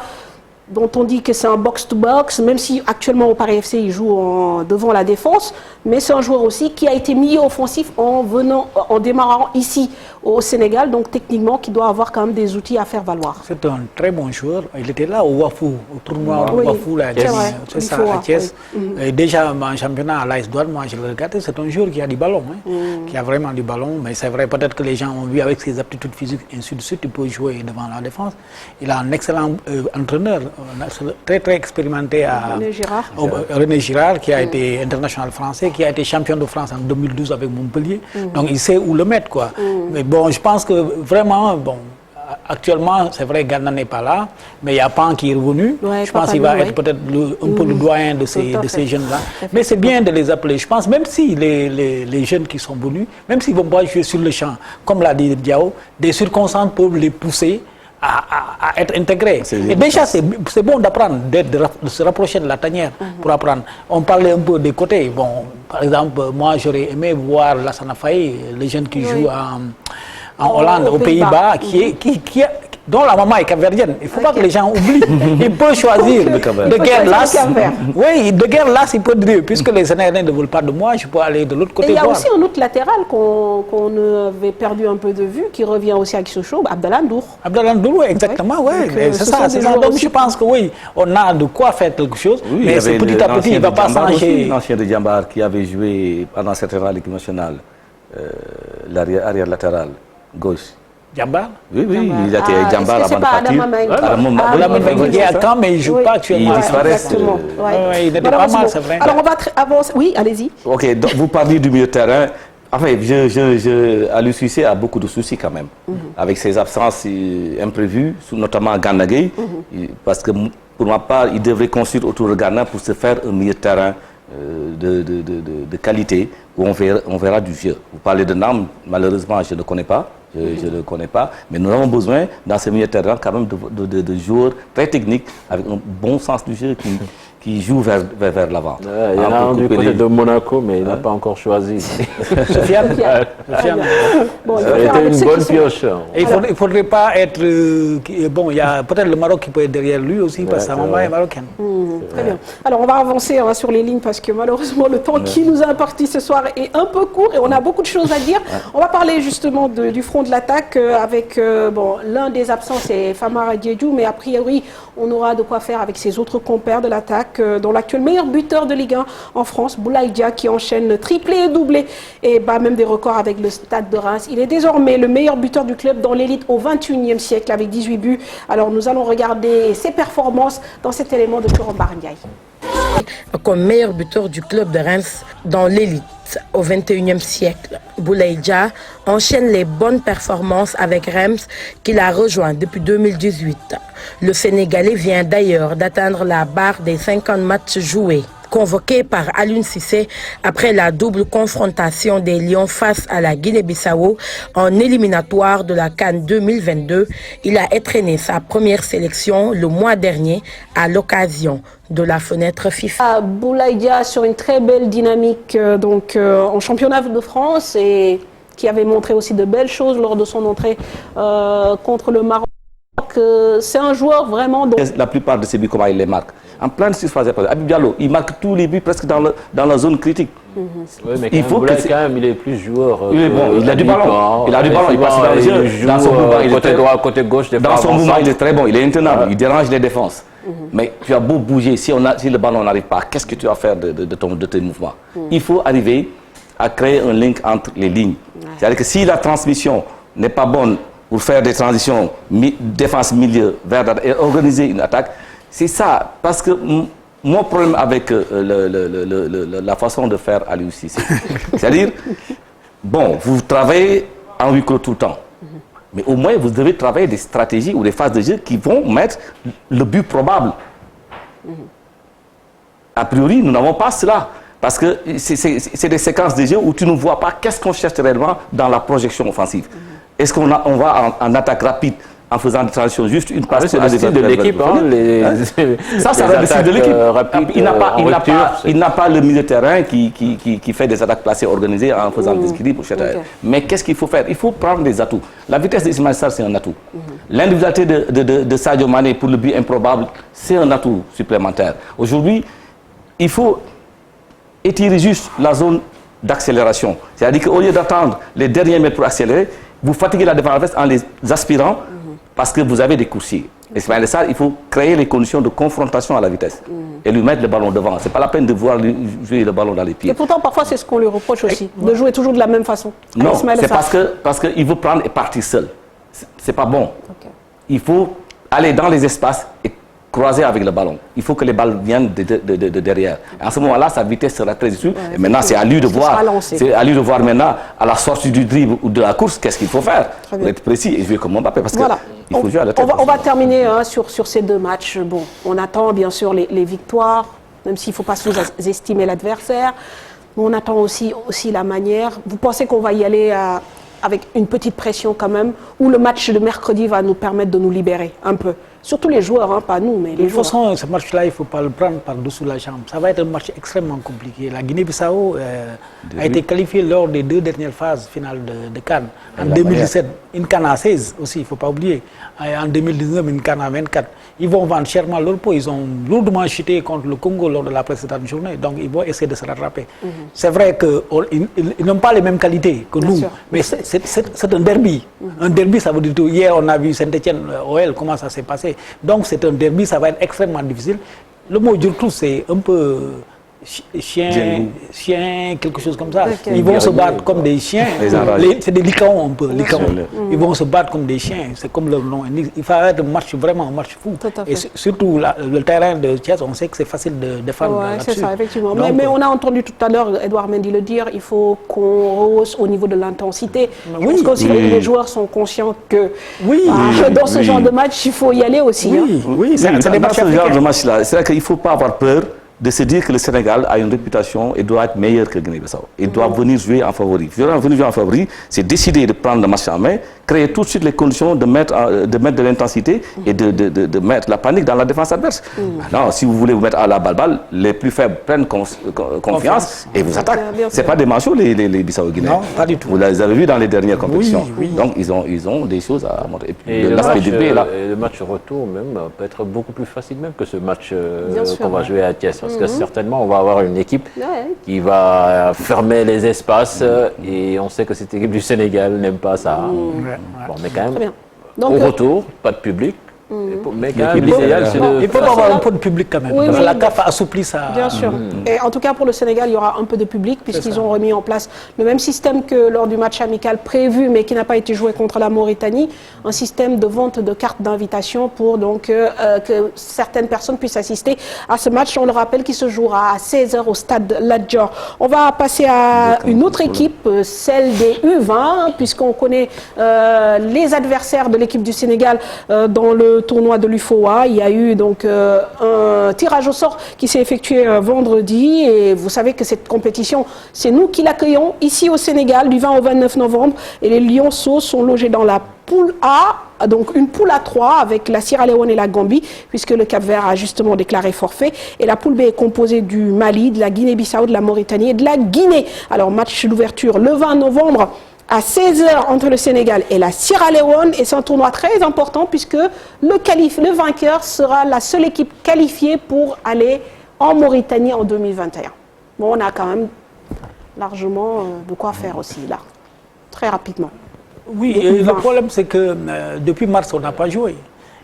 dont on dit que c'est un box-to-box, même si actuellement au Paris FC il joue devant la défense, mais c'est un joueur aussi qui a été milieu offensif en démarrant ici au Sénégal, donc techniquement qui doit avoir quand même des outils à faire valoir. C'est un très bon joueur. Il était là au Wafou, au tournoi au Wafou, c'est ça, à Thiès. Et déjà en championnat à l'AS Douanes, moi je le regardais, c'est un joueur qui a du ballon, qui a vraiment du ballon, mais c'est vrai peut-être que les gens ont vu avec ses aptitudes physiques, ainsi de suite, il peut jouer devant la défense. Il a un excellent entraîneur, très très expérimenté à René Girard, qui a été international français, qui a été champion de France en 2012 avec Montpellier. Donc il sait où le mettre, quoi. Mais bon, je pense que vraiment, bon, actuellement, c'est vrai, Ghana n'est pas là, mais il y a Pan qui est revenu. Ouais, je pense qu'il va être peut-être un peu le doyen de ces jeunes-là. Mais c'est bien de les appeler. Je pense, même si les jeunes qui sont venus, même s'ils ne vont pas jouer sur le champ, comme l'a dit Diao, des circonstances peuvent les pousser à être intégrés. Et déjà, c'est bon d'apprendre, de se rapprocher de la tanière pour apprendre. On parlait un peu des côtés. Bon, par exemple, moi, j'aurais aimé voir Lassana Faye, les jeunes qui jouent en Hollande, aux Pays-Bas, dont la maman est capverdienne. Il ne faut pas que les gens oublient. Il peut choisir de guerre lasse. Oui, de guerre lasse, il peut dire, puisque les Sénégalais ne veulent pas de moi, je peux aller de l'autre côté. Et il y a aussi un autre latéral qu'on avait perdu un peu de vue, qui revient aussi à Kisocho, Abdallah Ndour. Abdallah Ndour, oui, exactement, oui. C'est ça. Donc je pense que oui, on a de quoi faire quelque chose, oui, mais c'est petit à petit, il ne va pas changer. L'ancien de Djambar qui avait joué pendant certains temps à l'équipe nationale, l'arrière latéral gauche. Djambar? Oui, il a été Djambar avant de partir. Il est à Caen, mais il ne joue pas actuellement. Il disparaît. Il n'était pas mal, c'est vrai. Alors on va avancer. Oui, allez-y. Ok, donc vous parlez du milieu de terrain. Enfin, Aliou Cissé a beaucoup de soucis quand même, avec ses absences imprévues, notamment à Gana Gueye, parce que pour ma part, il devrait construire autour de Ghana pour se faire un milieu de terrain de qualité, où on verra du jeu. Vous parlez de Nam, malheureusement, je ne connais pas. Je ne le connais pas, mais nous avons besoin dans ce milieu de terrain quand même de joueurs très techniques, avec un bon sens du jeu, qui joue vers l'avant. Il y en a un du côté de Monaco, mais il n'a pas encore choisi. Sofiane. Bon, Ça aurait été une bonne pioche. Et il ne faudrait pas être... bon, il y a peut-être le Maroc qui peut être derrière lui aussi, parce que sa maman est marocaine. Très bien. Alors, on va avancer sur les lignes parce que malheureusement, le temps qui nous a imparti ce soir est un peu court et on a beaucoup de choses à dire. On va parler justement du front de l'attaque avec l'un des absents, c'est Famara Diédhiou, mais a priori, on aura de quoi faire avec ses autres compères de l'attaque, dont l'actuel meilleur buteur de Ligue 1 en France, Boulaye Dia, qui enchaîne triplé et doublé et bat même des records avec le Stade de Reims. Il est désormais le meilleur buteur du club dans l'élite au XXIe siècle avec 18 buts. Alors, nous allons regarder ses performances dans cet élément de Florent Barniaï. Comme meilleur buteur du club de Reims dans l'élite au XXIe siècle, Boulaye Dia enchaîne les bonnes performances avec Reims qu'il a rejoint depuis 2018. Le Sénégalais vient d'ailleurs d'atteindre la barre des 50 matchs joués. Convoqué par Aliou Cissé après la double confrontation des Lions face à la Guinée-Bissau en éliminatoire de la CAN 2022, il a entraîné sa première sélection le mois dernier à l'occasion de la fenêtre FIFA. Boulaye Dia sur une très belle dynamique en championnat de France et qui avait montré aussi de belles choses lors de son entrée contre le Maroc. C'est un joueur vraiment... La plupart de ses buts, comment il les marque en pleine surface. Habib Diallo, il marque tous les buts presque dans la zone critique. Oui, mais il faut que quand même, il est plus joueur. Il est bon, il a du ballon. Il a du ballon, il passe dans le jeu. Dans son mouvement, côté droit, côté gauche. Dans son mouvement, il est très bon, il est intenable, il dérange les défenses. Mais tu as beau bouger, si le ballon n'arrive pas, qu'est-ce que tu vas faire de tes mouvements? Il faut arriver à créer un link entre les lignes. C'est-à-dire que si la transmission n'est pas bonne pour faire des transitions défense-milieu vers et organiser une attaque, c'est ça. Parce que mon problème avec la façon de faire Aliou Cissé, c'est-à-dire, bon, vous travaillez en huis clos tout le temps, mais au moins vous devez travailler des stratégies ou des phases de jeu qui vont mettre le but probable. A priori, nous n'avons pas cela. Parce que c'est des séquences de jeu où tu ne vois pas qu'est-ce qu'on cherche réellement dans la projection offensive. Est-ce qu'on va en attaque rapide en faisant des transitions juste une passe? C'est le style de l'équipe. Ça reste le style de l'équipe. Il n'a pas le milieu de terrain qui fait des attaques placées organisées en faisant des équilibres. Mais qu'est-ce qu'il faut faire? Il faut prendre des atouts. La vitesse d'Ismaïla Sarr, c'est un atout. L'individualité de Sadio Mané pour le but improbable, c'est un atout supplémentaire. Aujourd'hui, il faut étirer juste la zone d'accélération. C'est-à-dire qu'au lieu d'attendre les derniers mètres pour accélérer, vous fatiguez la défense en les aspirant parce que vous avez des coursiers. Ismaïla Sarr, il faut créer les conditions de confrontation à la vitesse et lui mettre le ballon devant. Ce n'est pas la peine de voir lui jouer le ballon dans les pieds. Et pourtant, parfois, c'est ce qu'on lui reproche aussi, de jouer toujours de la même façon. Non, c'est parce qu'il veut prendre et partir seul. Ce n'est pas bon. Il faut aller dans les espaces et croiser avec le ballon. Il faut que les balles viennent de derrière. En ce moment-là, sa vitesse sera très issue. Et maintenant, c'est à lui de voir. C'est à lui de voir maintenant, à la sortie du dribble ou de la course, qu'est-ce qu'il faut faire pour être précis et jouer comme Mbappé. Parce qu'il faut jouer à la tête. On va terminer sur ces deux matchs. Bon, on attend bien sûr les victoires, même s'il ne faut pas sous-estimer l'adversaire. On attend aussi la manière. Vous pensez qu'on va y aller avec une petite pression quand même, ou le match de mercredi va nous permettre de nous libérer un peu? Surtout les joueurs, pas nous, mais les joueurs. De toute façon, ce match-là, il ne faut pas le prendre par-dessous la jambe. Ça va être un match extrêmement compliqué. La Guinée-Bissau a été qualifiée lors des 2 dernières phases finales de CAN. En 2017, une CAN à 16 aussi, il ne faut pas oublier. En 2019, une CAN à 24. Ils vont vendre chèrement leur peau. Ils ont lourdement chuté contre le Congo lors de la précédente journée. Donc, ils vont essayer de se rattraper. C'est vrai qu'ils n'ont pas les mêmes qualités que nous. Mais c'est un derby. Un derby, ça veut dire tout. Hier, on a vu Saint-Etienne, OL, comment ça s'est passé. Donc c'est un derby, ça va être extrêmement difficile. Le mot Djurtou, c'est un peu chien, quelque chose comme ça. Ils vont se battre comme des chiens. C'est des licaons un peu. Ils vont se battre comme des chiens. C'est comme le nom indique. Il va être vraiment un match fou. Et surtout le terrain de Thiès, on sait que c'est facile de défendre. C'est ça, effectivement. Donc, mais on a entendu tout à l'heure Edouard Mendy le dire, il faut qu'on hausse au niveau de l'intensité. Parce que les joueurs sont conscients que dans ce genre de match, il faut y aller aussi. Oui, c'est ce genre de match-là. C'est vrai qu'il ne faut pas avoir peur de se dire que le Sénégal a une réputation et doit être meilleur que Guinée-Bissau. Il doit venir jouer en favori. Venir jouer en favori, c'est décider de prendre le match en main, créer tout de suite les conditions de mettre de l'intensité et de mettre la panique dans la défense adverse. Non, si vous voulez vous mettre à la balle, les plus faibles prennent confiance et vous attaquent. Ce n'est pas des manchots, les Bissau-Guinéens. Non, pas du tout. Vous les avez vus dans les dernières compétitions. Oui. Donc, ils ont des choses à montrer. Et L'aspect du B est là. le match retour même peut être beaucoup plus facile même que ce match qu'on va jouer à Thiès. Parce que certainement, on va avoir une équipe qui va fermer les espaces et on sait que cette équipe du Sénégal n'aime pas ça. Bon, mais quand même, Donc, au retour, pas de public. Mais quand même, l'idéal, c'est de... Il peut avoir un peu de public quand même. Oui, Parce oui, que la CAF a assoupli ça. Bien sûr. Et en tout cas, pour le Sénégal, il y aura un peu de public puisqu'ils ont remis en place le même système que lors du match amical prévu, mais qui n'a pas été joué contre la Mauritanie. Un système de vente de cartes d'invitation pour donc que certaines personnes puissent assister à ce match. On le rappelle qui se jouera à 16h au stade Lat-Dior. On va passer à une autre équipe, celle des U20, puisqu'on connaît les adversaires de l'équipe du Sénégal dans le tournoi de l'UFOA. Il y a eu donc un tirage au sort qui s'est effectué vendredi et vous savez que cette compétition, c'est nous qui l'accueillons ici au Sénégal du 20 au 29 novembre et les Lionceaux sont logés dans la poule A, donc une poule à 3 avec la Sierra Leone et la Gambie puisque le Cap-Vert a justement déclaré forfait et la poule B est composée du Mali, de la Guinée-Bissau, de la Mauritanie et de la Guinée. Alors match d'ouverture le 20 novembre à 16h entre le Sénégal et la Sierra Leone et c'est un tournoi très important puisque le vainqueur sera la seule équipe qualifiée pour aller en Mauritanie en 2021. Bon, on a quand même largement de quoi faire aussi là, très rapidement. Oui, et le problème c'est que depuis mars on n'a pas joué.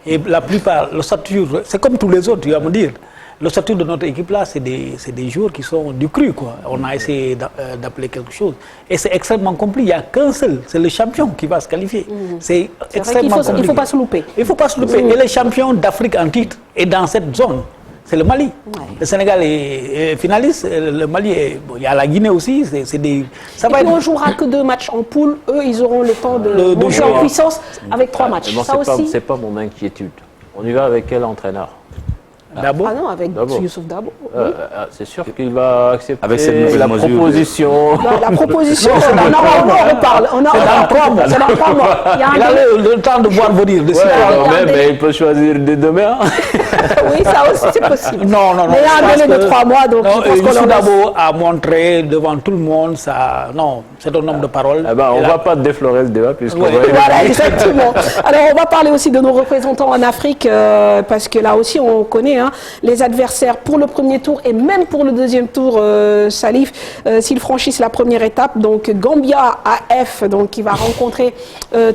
Et la plupart, le statut, c'est comme tous les autres, tu vas me dire. Le statut de notre équipe-là, c'est des joueurs qui sont du cru, quoi. On a essayé d'appeler quelque chose. Et c'est extrêmement compliqué. Il n'y a qu'un seul, c'est le champion qui va se qualifier. C'est extrêmement compliqué. Il ne faut pas se louper. Il ne faut pas se louper. Et le champion d'Afrique en titre est dans cette zone. C'est le Mali. Ouais. Le Sénégal est finaliste. Le Mali est... Bon, il y a la Guinée aussi. Ça va être... on ne jouera que 2 matchs en poule. Eux, ils auront le temps de monter en puissance avec 3 matchs. Bon, ce n'est pas mon inquiétude. On y va avec quel entraîneur? Dabo. Ah non, avec Youssouf Dabo. Oui. C'est sûr qu'il va accepter avec cette la proposition. La proposition, on en reparle. C'est dans 3 mois. Il a le temps de voir venir. Mais il peut choisir dès demain. Oui, ça aussi c'est possible. Non. Mais il y a un délai de 3 mois, donc je pense qu'on Dabo a montré devant tout le monde ça. Non, c'est un homme de parole. On ne va pas déflorer le débat puisqu'on va... Voilà, exactement. Alors on va parler aussi de nos représentants en Afrique parce que là aussi on connaît les adversaires pour le premier tour et même pour le deuxième tour, Salif, s'ils franchissent la première étape. Donc Gambia AF, donc qui va rencontrer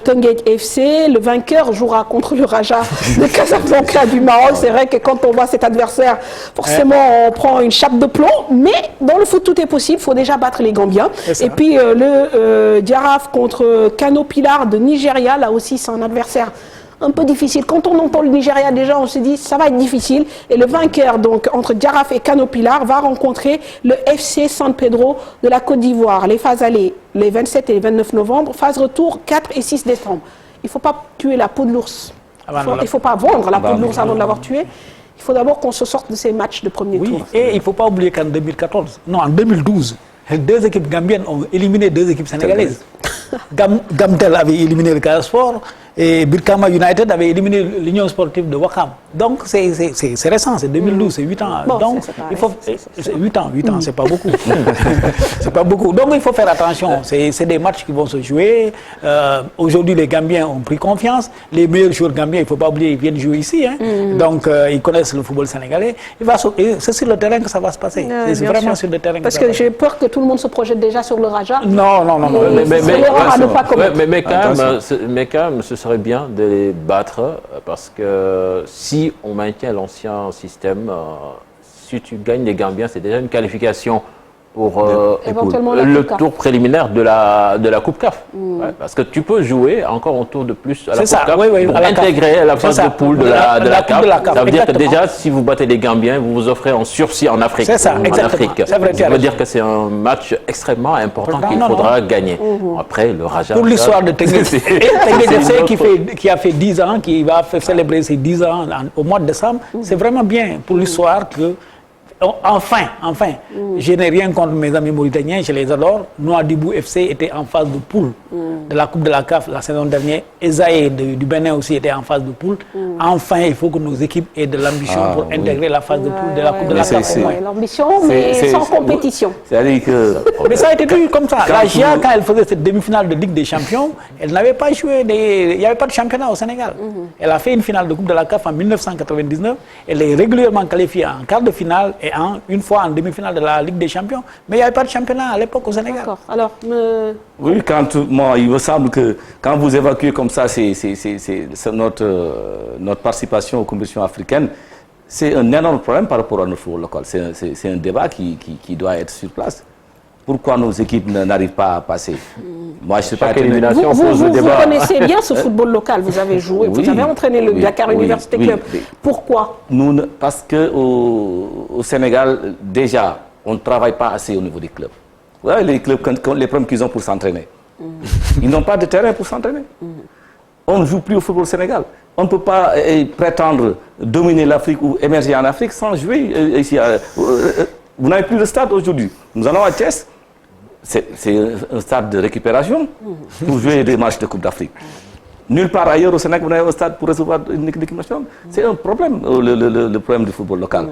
Teungueth FC. Le vainqueur jouera contre le Raja de Casablanca du Maroc. C'est vrai que quand on voit cet adversaire, forcément on prend une chape de plomb. Mais dans le foot tout est possible. Il faut déjà battre les Gambiens. Et puis le Giraffe contre Kano Pilar de Nigeria. Là aussi c'est un adversaire un peu difficile. Quand on entend le Nigeria, déjà, on se dit ça va être difficile. Et le vainqueur, donc, entre Giraffe et Kano Pilar, va rencontrer le FC San Pedro de la Côte d'Ivoire. Les phases allées, les 27 et les 29 novembre. Phase retour, 4 et 6 décembre. Il ne faut pas tuer la peau de l'ours. Il ne faut pas vendre la peau de l'ours avant de l'avoir tué. Il faut d'abord qu'on se sorte de ces matchs de premier tour. Et il ne faut pas oublier qu'en 2014, non, en 2012, 2 équipes gambiennes ont éliminé 2 équipes sénégalaises. Gamtel avait éliminé le Casa Sport et Birkama United avait éliminé l'Union sportive de Wakam. Donc c'est récent, c'est 2012, c'est 8 ans. Bon, donc il faut 8 ans, c'est pas beaucoup. C'est pas beaucoup. Donc il faut faire attention. C'est des matchs qui vont se jouer. Aujourd'hui les Gambiens ont pris confiance. Les meilleurs joueurs gambiens, il ne faut pas oublier, ils viennent jouer ici. Donc ils connaissent le football sénégalais. C'est sur le terrain que ça va se passer. C'est vraiment sur le terrain. Parce que j'ai peur que tout le monde se projette déjà sur le Raja. Non. Mais quand même, ce serait bien de les battre parce que si on maintient l'ancien système, si tu gagnes les Gambiens, c'est déjà une qualification pour le tour préliminaire de la Coupe CAF. Ouais, parce que tu peux jouer encore un tour de plus à la Coupe CAF pour intégrer la phase de poule de la CAF. Ça veut dire que déjà, si vous battez les Gambiens, vous vous offrez en sursis en Afrique. C'est ça, exactement. Ça veut dire que c'est un match extrêmement important qu'il faudra gagner. Après, le Raja... Pour l'histoire de Teungueth FC qui a fait 10 ans, qui va célébrer ses 10 ans au mois de décembre, c'est vraiment bien pour l'histoire que enfin, je n'ai rien contre mes amis mauritaniens, je les adore. Nouadhibou FC était en phase de poule de la Coupe de la CAF la saison dernière. Esaïe du Bénin aussi était en phase de poule. Enfin, il faut que nos équipes aient de l'ambition pour intégrer la phase de poule de la Coupe de la CAF. L'ambition, mais sans compétition. C'est-à-dire que... Mais ça a été toujours comme ça. La GIA, quand elle faisait cette demi-finale de Ligue des Champions, elle n'avait pas joué, il n'y avait pas de championnat au Sénégal. Elle a fait une finale de Coupe de la CAF en 1999. Elle est régulièrement qualifiée en quart de finale et une fois en demi-finale de la Ligue des Champions. Mais il n'y avait pas de championnat à l'époque au Sénégal. D'accord. Alors, oui, moi, il me semble que quand vous évacuez comme ça notre participation aux compétitions africaines, c'est un énorme problème par rapport à notre football local. C'est un débat qui doit être sur place. Pourquoi nos équipes n'arrivent pas à passer? Moi, je sais pas. Vous connaissez bien ce football local. Vous avez joué, vous avez entraîné le Dakar Université Club. Pourquoi? Parce qu'au Sénégal, déjà, on ne travaille pas assez au niveau des clubs. Vous voyez les clubs, les problèmes qu'ils ont pour s'entraîner. Ils n'ont pas de terrain pour s'entraîner. On ne joue plus au football au Sénégal. On ne peut pas prétendre dominer l'Afrique ou émerger en Afrique sans jouer ici. Vous n'avez plus de stade aujourd'hui. Nous allons à Thiès. C'est un stade de récupération pour jouer des matchs de Coupe d'Afrique. Nulle part ailleurs au Sénégal, vous n'avez un stade pour recevoir une équipe nationale. C'est un problème, le problème du football local.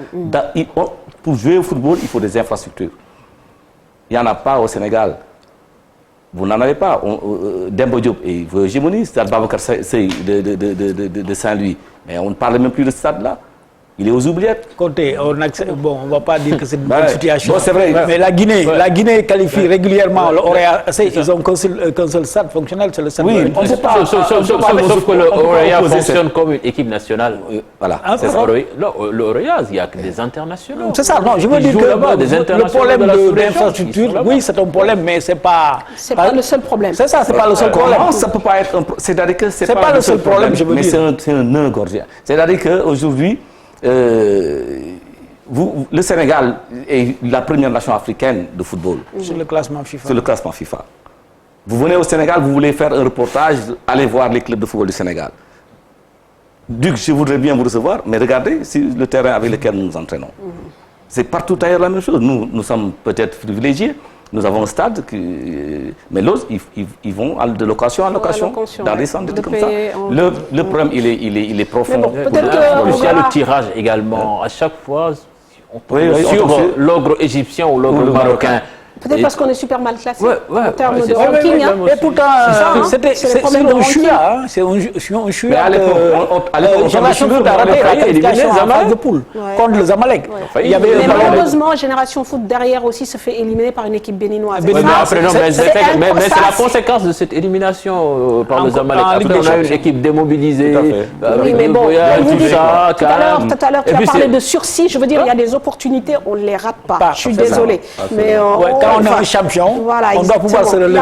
Pour jouer au football, il faut des infrastructures. Il n'y en a pas au Sénégal. Vous n'en avez pas. Dembo Diop et vos hégémonies, stade Babacar Seye de Saint-Louis. Mais on ne parle même plus de ce stade-là. Il est aux oubliettes. Côté, on ne va pas dire que c'est une bonne situation. Bon, c'est vrai. Mais la Guinée qualifie régulièrement. Ils ont qu'un seul stade fonctionnel, c'est le stade. Oui, on ne peut pas. Sauf que le Orea fonctionne comme une équipe nationale. Voilà. Le Orea, il n'y a que des internationaux. C'est ça, non, je veux dire que le problème d'infrastructure, oui, c'est un problème, mais ce n'est pas... C'est pas le seul problème. C'est ça, c'est pas le seul problème. Ça peut pas être... C'est-à-dire que c'est pas le seul problème, je veux dire. Mais c'est un nœud gordien. C'est-à-dire qu'aujourd'hui, le Sénégal est la première nation africaine de football. Sur le classement FIFA. Sur le classement FIFA. Vous venez au Sénégal, vous voulez faire un reportage, allez voir les clubs de football du Sénégal. Duc, je voudrais bien vous recevoir, mais regardez le terrain avec lequel nous nous entraînons. C'est partout ailleurs la même chose. Nous sommes peut-être privilégiés. Nous avons un stade, mais l'autre, ils vont de location en location, dans des centres comme ça. Le problème, il est profond. Il y a le tirage également. À chaque fois, on peut sur l'ogre égyptien ou l'ogre marocain. Peut-être parce qu'on est super mal classé en termes de ranking. Et pourtant, c'est un chouïa. C'est un chouïa. Génération Foot a raté la qualification en phase de poule contre le Zamalek. Mais malheureusement, Génération Foot derrière aussi se fait éliminer par une équipe béninoise. Mais c'est la conséquence de cette élimination par le Zamalek. Après, on a une équipe démobilisée. Oui, mais bon, tout à l'heure, tu as parlé de sursis. Je veux dire, il y a des opportunités, on ne les rate pas. Je suis désolée. Mais quand on est un champion, on doit pouvoir se relever.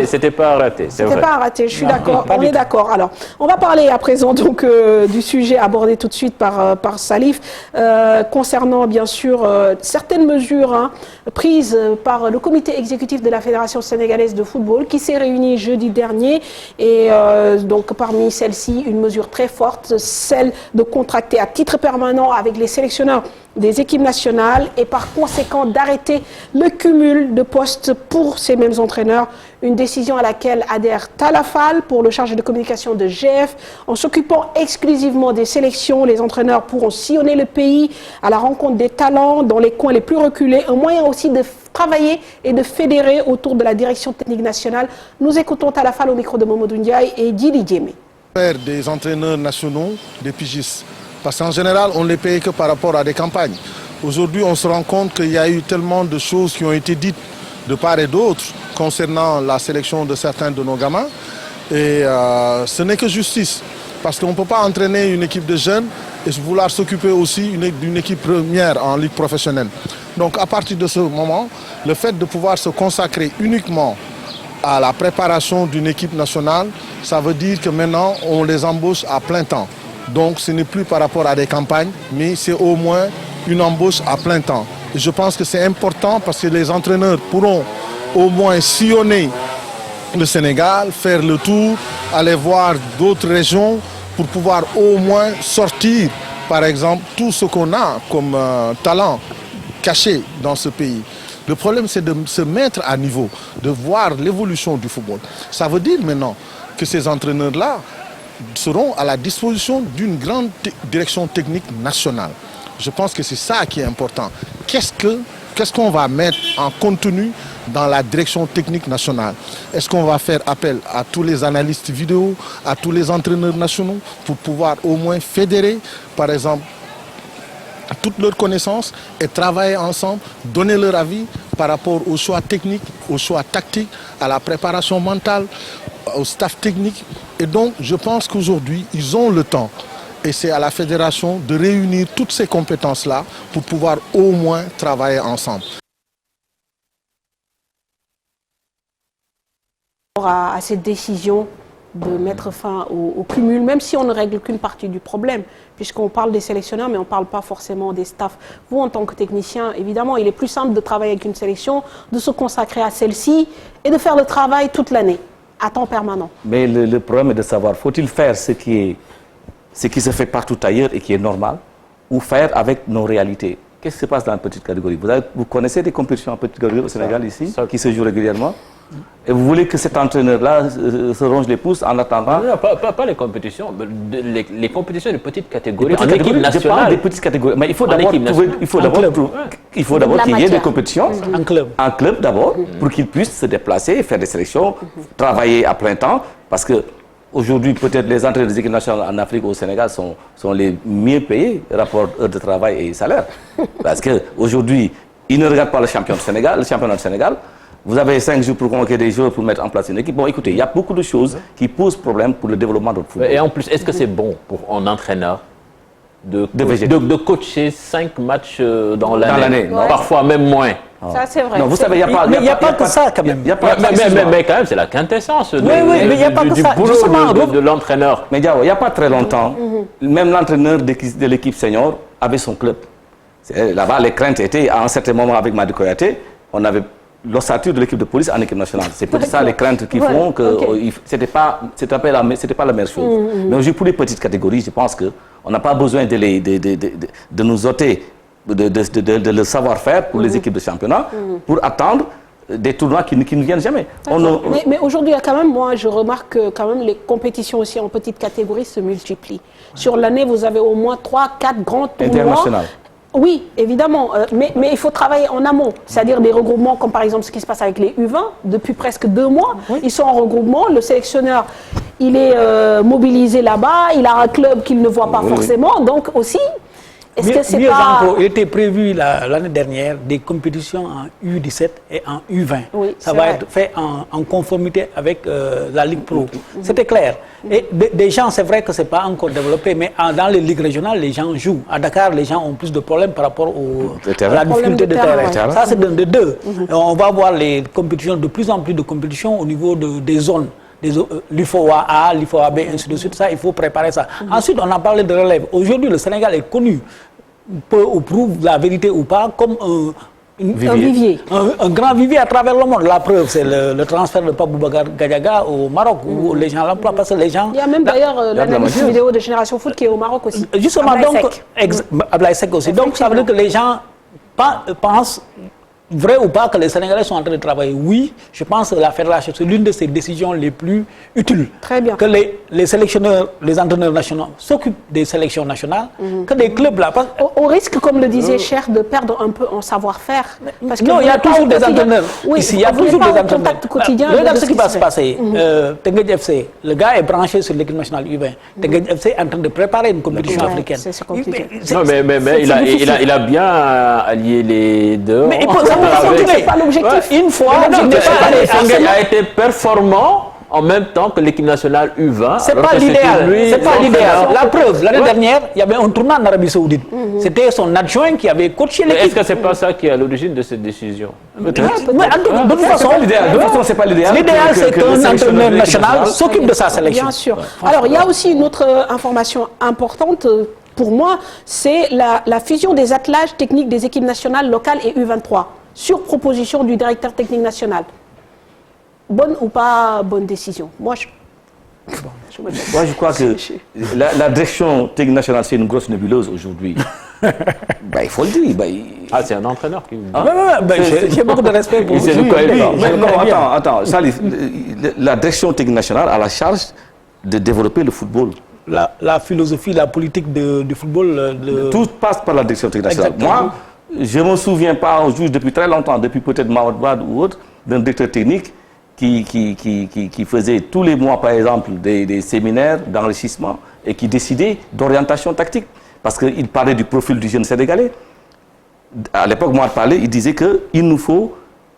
C'était pas raté. C'était pas raté, je suis d'accord. On est d'accord. Alors, on va parler à présent donc du sujet abordé tout de suite par Salif concernant bien sûr certaines mesures prises par le comité exécutif de la Fédération sénégalaise de football qui s'est réuni jeudi dernier et donc parmi celles-ci une mesure très forte, celle de contracter à titre permanent avec les sélectionneurs des équipes nationales et par conséquent d'arrêter le cumul de postes pour ces mêmes entraîneurs. Une décision à laquelle adhère Talafal pour le chargé de communication de GF. En s'occupant exclusivement des sélections, les entraîneurs pourront sillonner le pays à la rencontre des talents dans les coins les plus reculés. Un moyen aussi de travailler et de fédérer autour de la direction technique nationale. Nous écoutons Talafal au micro de Mamadou Ndiaye et Djili Diémé. Des entraîneurs nationaux, des pigistes. Parce qu'en général, on ne les paye que par rapport à des campagnes. Aujourd'hui, on se rend compte qu'il y a eu tellement de choses qui ont été dites de part et d'autre concernant la sélection de certains de nos gamins. Et ce n'est que justice. Parce qu'on ne peut pas entraîner une équipe de jeunes et vouloir s'occuper aussi d'une équipe première en ligue professionnelle. Donc à partir de ce moment, le fait de pouvoir se consacrer uniquement à la préparation d'une équipe nationale, ça veut dire que maintenant, on les embauche à plein temps. Donc ce n'est plus par rapport à des campagnes, mais c'est au moins une embauche à plein temps. Et je pense que c'est important parce que les entraîneurs pourront au moins sillonner le Sénégal, faire le tour, aller voir d'autres régions pour pouvoir au moins sortir par exemple, tout ce qu'on a comme talent caché dans ce pays. Le problème, c'est de se mettre à niveau, de voir l'évolution du football. Ça veut dire maintenant que ces entraîneurs-là seront à la disposition d'une grande direction technique nationale. Je pense que c'est ça qui est important. Qu'est-ce qu'on va mettre en contenu dans la direction technique nationale? Est-ce qu'on va faire appel à tous les analystes vidéo, à tous les entraîneurs nationaux pour pouvoir au moins fédérer, par exemple, toutes leurs connaissances et travailler ensemble, donner leur avis par rapport aux choix techniques, aux choix tactiques, à la préparation mentale, au staff technique. Et donc, je pense qu'aujourd'hui, ils ont le temps. Et c'est à la fédération de réunir toutes ces compétences-là pour pouvoir au moins travailler ensemble. À cette décision de mettre fin au cumul, même si on ne règle qu'une partie du problème, puisqu'on parle des sélectionneurs, mais on ne parle pas forcément des staffs. Vous, en tant que technicien, évidemment, il est plus simple de travailler avec une sélection, de se consacrer à celle-ci et de faire le travail toute l'année, à temps permanent. Mais le problème est de savoir, faut-il faire ce qui se fait partout ailleurs et qui est normal, ou faire avec nos réalités? Qu'est-ce qui se passe dans la petite catégorie? Vous connaissez des compétitions en petite catégorie au Sénégal ici, qui se jouent régulièrement? Et vous voulez que cet entraîneur-là se ronge les pouces en attendant? Non, pas les compétitions, les compétitions de petite catégorie. En équipe nationale. Je parle des petites catégories. Mais il faut d'abord qu'il y ait des compétitions en club d'abord, pour qu'ils puissent se déplacer, faire des sélections, travailler à plein temps. Parce que aujourd'hui, peut-être les entraîneurs des équipes nationales en Afrique ou au Sénégal sont les mieux payés, rapport heures de travail et salaire. Parce qu'aujourd'hui, ils ne regardent pas le championnat du Sénégal. Vous avez 5 jours pour convoquer des joueurs pour mettre en place une équipe. Bon, écoutez, il y a beaucoup de choses qui posent problème pour le développement de notre football. Et en plus, est-ce que c'est bon pour un entraîneur de coacher 5 matchs dans l'année, parfois même moins? Ça, c'est vrai. Non, vous savez, il n'y a pas que ça, quand même. Mais quand même, c'est la quintessence du boulot de l'entraîneur. Mais il n'y a pas très longtemps, même l'entraîneur de l'équipe senior avait son club. Là-bas, les craintes étaient, à un certain moment, avec Madi Koyaté, on avait l'ossature de l'équipe de police en équipe nationale. C'est peut-être ça les craintes qui font que c'était pas la meilleure chose. Mais aujourd'hui, pour les petites catégories, je pense qu'on n'a pas besoin de nous ôter de le savoir-faire pour les équipes de championnat, pour attendre des tournois qui ne viennent jamais. Mais aujourd'hui, quand même, moi, je remarque que quand même, les compétitions aussi en petite catégorie se multiplient. Sur l'année, vous avez au moins 3-4 grands tournois. International. Oui, évidemment, mais il faut travailler en amont, c'est-à-dire des regroupements comme par exemple ce qui se passe avec les U20, depuis presque 2 mois, ils sont en regroupement, le sélectionneur, il est mobilisé là-bas, il a un club qu'il ne voit pas forcément, donc aussi, est-ce que c'est pas... Encore, il était prévu l'année dernière des compétitions en U17 et en U20. Oui, ça va être fait en conformité avec la Ligue Pro. C'était clair. Et des gens, c'est vrai que ce n'est pas encore développé, mais dans les ligues régionales, les gens jouent. À Dakar, les gens ont plus de problèmes par rapport à la difficulté de terrain. Ça, c'est de deux. On va voir les compétitions, de plus en plus de compétitions au niveau des zones. L'UFOA A, l'UFOA B, ainsi de suite. Ça, il faut préparer ça. Ensuite, on a parlé de relève. Aujourd'hui, le Sénégal est connu, peu ou prouve la vérité ou pas, comme un grand vivier à travers le monde. La preuve, c'est le transfert de Pape Boubacar Gadiaga au Maroc, où les gens l'emploient, parce que les gens... Il y a même d'ailleurs l'analyse vidéo de Génération Foot qui est au Maroc aussi. Justement, Ablaye Seck aussi. Donc, ça veut dire que les gens pensent... Vrai ou pas que les Sénégalais sont en train de travailler? Oui, je pense que la fédération, c'est l'une de ces décisions les plus utiles. Très bien. Que les sélectionneurs, les entraîneurs nationaux s'occupent des sélections nationales, que des clubs là... Au risque, comme le disait Cher, de perdre un peu en savoir-faire. Non, il y a toujours des entraîneurs. Ici, il y a toujours des entraîneurs. Regarde ce qui va se passer. Tengued FC, le gars est branché sur l'équipe nationale U20. Tengued FC est en train de préparer une compétition africaine. C'est compliqué. Non, mais il a bien allié les deux. Mais c'est pas l'objectif. Une fois, il a été performant en même temps que l'équipe nationale U20. C'est pas l'idéal. C'est pas l'idéal. La preuve, l'année dernière, il y avait un tournoi en Arabie Saoudite. C'était son adjoint qui avait coaché l'équipe. Est-ce que c'est pas ça qui est à l'origine de cette décision? De toute façon, c'est pas l'idéal. L'idéal, c'est qu'un entraîneur national s'occupe de sa sélection. Bien sûr. Alors, il y a aussi une autre information importante. Pour moi, c'est la fusion des attelages techniques des équipes nationales locales et U23, sur proposition du directeur technique national. Bonne ou pas bonne décision? Moi, Moi, je crois que la direction technique nationale, c'est une grosse nébuleuse aujourd'hui. Il faut le dire. C'est un entraîneur qui... J'ai beaucoup de respect pour vous. Attends, Salif, la direction technique nationale a la charge de développer le football. La philosophie, la politique du football... Tout passe par la direction technique nationale. Moi, je ne me souviens pas, on joue depuis très longtemps, depuis peut-être Mahmoud Wade ou autre, d'un directeur technique qui faisait tous les mois, par exemple, des séminaires d'enrichissement et qui décidait d'orientation tactique. Parce qu'il parlait du profil du jeune Sénégalais. À l'époque, moi, il disait qu'il nous faut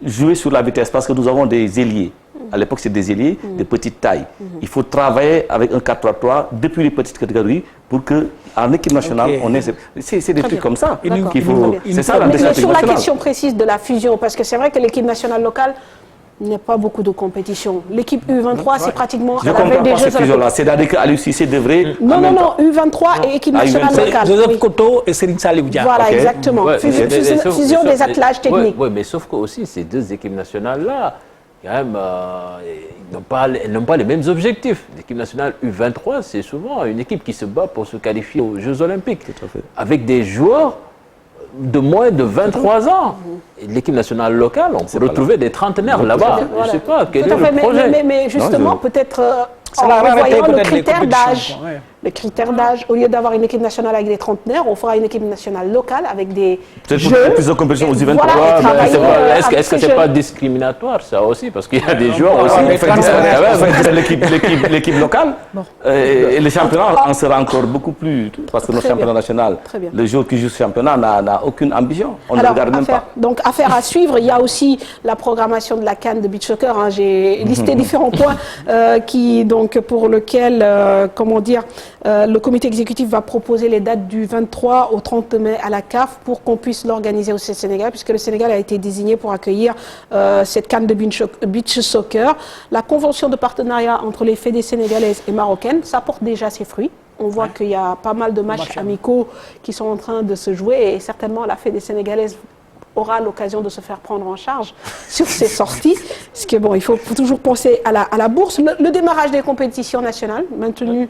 jouer sur la vitesse parce que nous avons des ailiers. À l'époque, c'est des ailiers de petite taille. Il faut travailler avec un 4-3-3 depuis les petites catégories pour qu'en équipe nationale, on ait... C'est des trucs comme ça qu'il faut... C'est ça la décision sur nationale. la question précise de la fusion, parce que c'est vrai que l'équipe nationale locale, il n'y a pas beaucoup de compétition. L'équipe U23, c'est pratiquement Je ne comprends pas cette fusion-là. C'est-à-dire qu'Aliou Cissé devrait... Non, U23 et équipe nationale locale. Joseph Koto et Serigne Saliou Dia. Voilà, exactement. Fusion des attelages techniques. Oui, mais sauf que aussi, ces deux équipes nationales-là, quand même, elles n'ont pas les mêmes objectifs. L'équipe nationale U23, c'est souvent une équipe qui se bat pour se qualifier aux Jeux Olympiques. Avec des joueurs de moins de 23 ans. Et l'équipe nationale locale, on peut retrouver des trentenaires là-bas. Je ne sais pas quel est le projet. Mais justement, peut-être en revoyant le critère d'âge. Le critère d'âge, au lieu d'avoir une équipe nationale avec des trentenaires, on fera une équipe nationale locale avec des jeunes. Plus de compétition aux U23. Est-ce que ce n'est pas discriminatoire, ça aussi? Parce qu'il y a des joueurs aussi. L'équipe locale, et le championnat en sera encore beaucoup plus. Parce que notre championnat national, le joueur qui joue ce championnat n'a aucune ambition. On ne le regarde même pas. Donc, affaire à suivre. Il y a aussi la programmation de la CAN de beach soccer. J'ai listé différents points pour lesquels, comment dire, le comité exécutif va proposer les dates du 23 au 30 mai à la CAF pour qu'on puisse l'organiser au Sénégal, puisque le Sénégal a été désigné pour accueillir cette CAN de beach soccer. La convention de partenariat entre les fédés sénégalaises et marocaines, ça porte déjà ses fruits. On voit qu'il y a pas mal de matchs amicaux qui sont en train de se jouer et certainement la fédé sénégalaise aura l'occasion de se faire prendre en charge sur ses sorties. Parce que il faut toujours penser à la bourse. Le démarrage des compétitions nationales, maintenu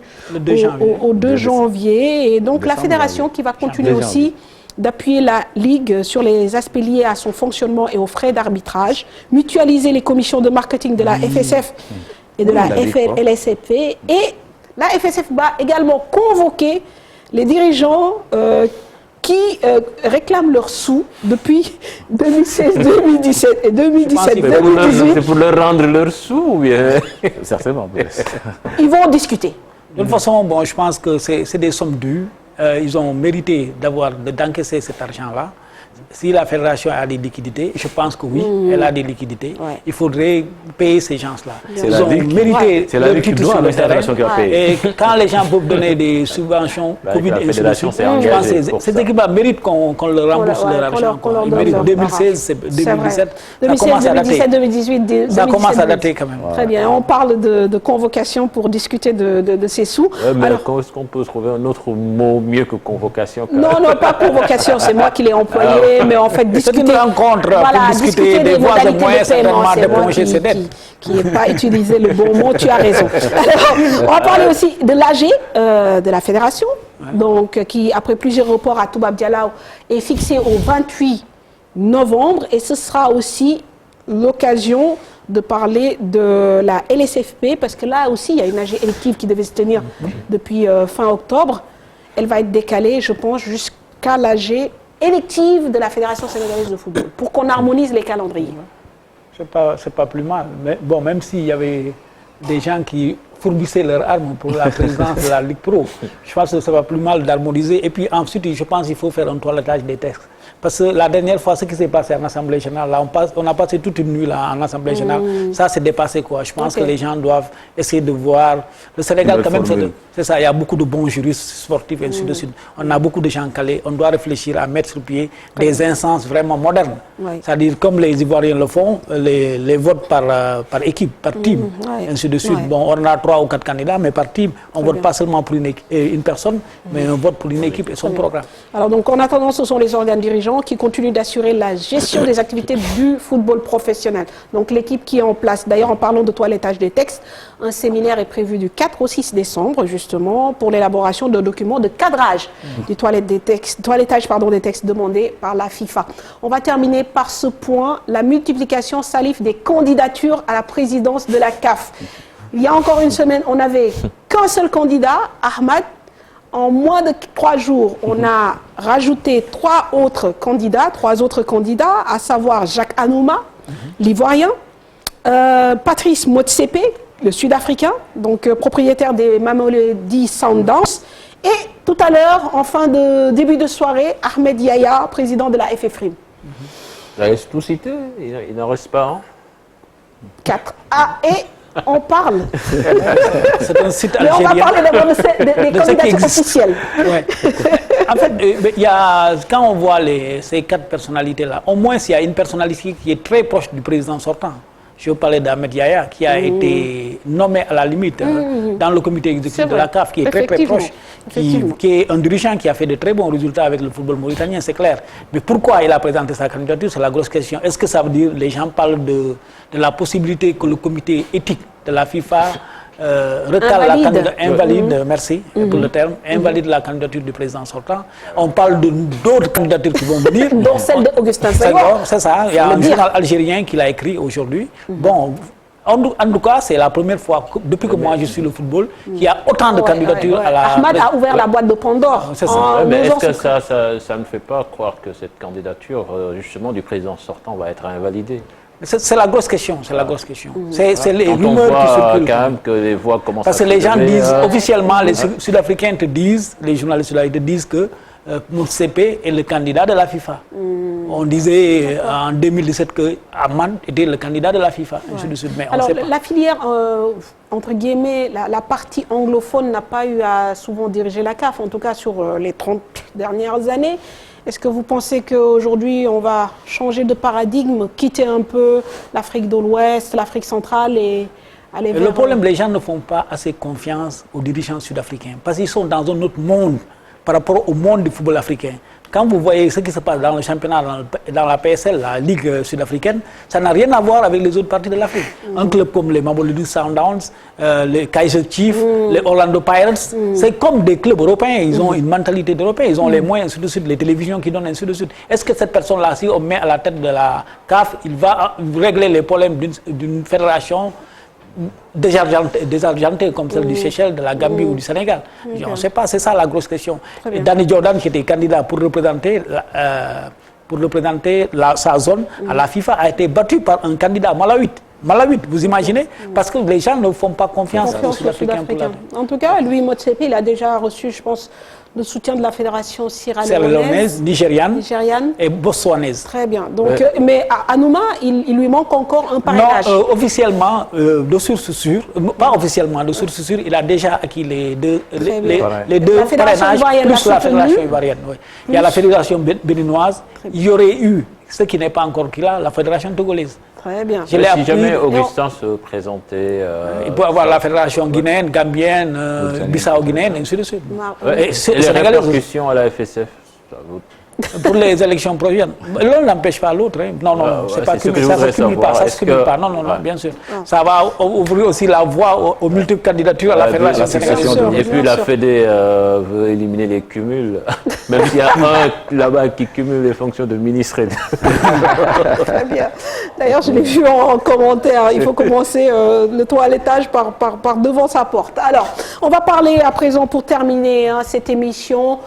au 2 janvier. Et donc la fédération qui va continuer aussi d'appuyer la Ligue sur les aspects liés à son fonctionnement et aux frais d'arbitrage, mutualiser les commissions de marketing de la FSF et de la LSFP. Et la FSF va également convoquer les dirigeants qui réclament leurs sous depuis 2016, 2017 et 2017, 2018. C'est pour leur rendre leurs sous ou bien... Certainement. Ils vont discuter. De toute façon, je pense que c'est des sommes dues. Ils ont mérité d'encaisser cet argent-là. Si la fédération a des liquidités, je pense que oui, elle a des liquidités. Il faudrait payer ces gens-là. Ils ont mérité le titre sur le terrain. Et quand les gens peuvent donner des subventions, Covid et je pense que cette équipe mérite qu'on leur rembourse leur argent. Ils méritent 2016, 2017. 2017, 2018, ça commence à dater quand même. Très bien. On parle de convocation pour discuter de ces sous. Mais est-ce qu'on peut trouver un autre mot mieux que convocation? Non, pas convocation, c'est moi qui l'ai employé. Mais en fait, discuter pour discuter des voies et moyens certainement d'éponger ces dettes. Qui n'est pas utilisé le bon mot, tu as raison. Alors, on va parler aussi de l'AG, de la fédération, donc, qui, après plusieurs reports à Toubab Dialaw, est fixé au 28 novembre. Et ce sera aussi l'occasion de parler de la LSFP, parce que là aussi, il y a une AG élective qui devait se tenir depuis fin octobre. Elle va être décalée, je pense, jusqu'à l'AG élective de la Fédération sénégalaise de football, pour qu'on harmonise les calendriers. C'est pas plus mal. Mais bon, même s'il y avait des gens qui fourbissaient leurs armes pour la présidence de la Ligue Pro, je pense que c'est pas plus mal d'harmoniser. Et puis ensuite, je pense qu'il faut faire un toilettage des textes. Parce que la dernière fois, ce qui s'est passé en Assemblée générale, là, on a passé toute une nuit là, en Assemblée générale. Ça, c'est dépassé, quoi. Je pense que les gens doivent essayer de voir. Le Sénégal, quand même, c'est ça. Il y a beaucoup de bons juristes sportifs, et ainsi de suite. On a beaucoup de gens calés. On doit réfléchir à mettre sur pied des instances vraiment modernes. C'est-à-dire, comme les Ivoiriens le font, les votes par équipe, par team, et ainsi de suite. Bon, on a 3 ou 4 candidats, mais par team, on ne vote pas seulement pour une personne, mais on vote pour une équipe et son programme. Alors, donc, en attendant, ce sont les organes dirigeants dirigeants qui continuent d'assurer la gestion des activités du football professionnel. Donc l'équipe qui est en place, d'ailleurs en parlant de toilettage des textes, un séminaire est prévu du 4 au 6 décembre justement pour l'élaboration de documents de cadrage du toilettage des textes demandés par la FIFA. On va terminer par ce point, la multiplication, Salif, des candidatures à la présidence de la CAF. Il y a encore une semaine, on n'avait qu'un seul candidat, Ahmad. En moins de 3 jours, on a rajouté 3 autres candidats, à savoir Jacques Anouma, l'Ivoirien, Patrice Motsepe, le Sud-Africain, donc propriétaire des Mamelodi Sundowns, et tout à l'heure, en début de soirée, Ahmed Yahya, président de la FFRIM. Vous avez tout cité, il n'en reste pas un. 4. Ah, et on parle. C'est un site mais algérien. on va parler des candidatures officielles. Ouais. En fait, quand on voit ces 4 personnalités-là, au moins il y a une personnalité qui est très proche du président sortant. Je veux parler d'Ahmed Yahya, qui a été nommé à la limite dans le comité exécutif de la CAF, qui est très proche, qui est un dirigeant qui a fait de très bons résultats avec le football mauritanien, c'est clair. Mais pourquoi il a présenté sa candidature, c'est la grosse question. Est-ce que ça veut dire, les gens parlent de la possibilité que le comité éthique de la FIFA recale la candidature, invalide, merci pour le terme, invalide la candidature du président sortant. On parle d'autres candidatures qui vont venir. Dont celle d'Augustin Senghor. C'est ça, il y a un journal algérien qui l'a écrit aujourd'hui. Bon, en tout cas, c'est la première fois, depuis que moi je suis le football, qu'il y a autant de candidatures à la... Ahmad a ouvert la boîte de Pandore. C'est ça. Mais est-ce que ça ne fait pas croire que cette candidature, justement, du président sortant va être invalidée? C'est la grosse question, c'est les rumeurs qui circulent. Quand même que les voix commencent Parce que les gens disent, officiellement, les Sud-Africains te disent, les journalistes sud-africains te disent que Motsepe est le candidat de la FIFA. On disait en 2017 que Ahmad était le candidat de la FIFA. Mais alors, la filière, entre guillemets, la partie anglophone n'a pas eu à souvent diriger la CAF, en tout cas sur les 30 dernières années. Est-ce que vous pensez qu'aujourd'hui, on va changer de paradigme, quitter un peu l'Afrique de l'Ouest, l'Afrique centrale et aller vers... Le problème, les gens ne font pas assez confiance aux dirigeants sud-africains parce qu'ils sont dans un autre monde par rapport au monde du football africain. Quand vous voyez ce qui se passe dans le championnat, dans la PSL, la Ligue sud-africaine, ça n'a rien à voir avec les autres parties de l'Afrique. Un club comme les Mamelodi Sundowns, les Kaiser Chiefs, les Orlando Pirates, c'est comme des clubs européens. Ils ont une mentalité d'Européens, ils ont les moyens, ainsi de suite, les télévisions qui donnent, ainsi de suite. Est-ce que cette personne-là, si on met à la tête de la CAF, il va régler les problèmes d'une fédération désargentée comme celle du Seychelles, de la Gambie ou du Sénégal? On ne sait pas, c'est ça la grosse question. Et Danny Jordan, qui était candidat pour représenter sa zone à la FIFA, a été battu par un candidat malawite, vous imaginez? Parce que les gens ne font pas confiance aux Sud-Africains. En tout cas, lui, Motsepe, il a déjà reçu, je pense, le soutien de la fédération sierra-léonaise, nigériane et botswanaise. Très bien. Donc, mais à Anouma, il lui manque encore un parrainage. Non, officiellement, de source sûre, pas officiellement, de source sûre, il a déjà acquis les deux parrainages plus la fédération ivoirienne. Oui. Il y a la fédération béninoise, il y aurait eu, ce qui n'est pas encore qu'il a, la fédération togolaise. Très bien. Si jamais Augustin se présentait... il peut avoir la fédération guinéenne, gambienne, bissau-guinéenne, et ainsi de suite. Et les répercussions à la FSF, pour les élections prochaines. L'un n'empêche pas l'autre. Hein. Non, c'est pas ça ne cumule pas. Ça se cumule pas. Non, bien sûr. Ça va ouvrir aussi la voie aux multiples candidatures à la fédération sénégalaise. Et puis la Fédé veut éliminer les cumuls, même s'il y a un là-bas qui cumule les fonctions de ministre. Très bien. D'ailleurs, je l'ai vu en commentaire. Il faut commencer le toilettage par devant sa porte. Alors, on va parler à présent, pour terminer cette émission,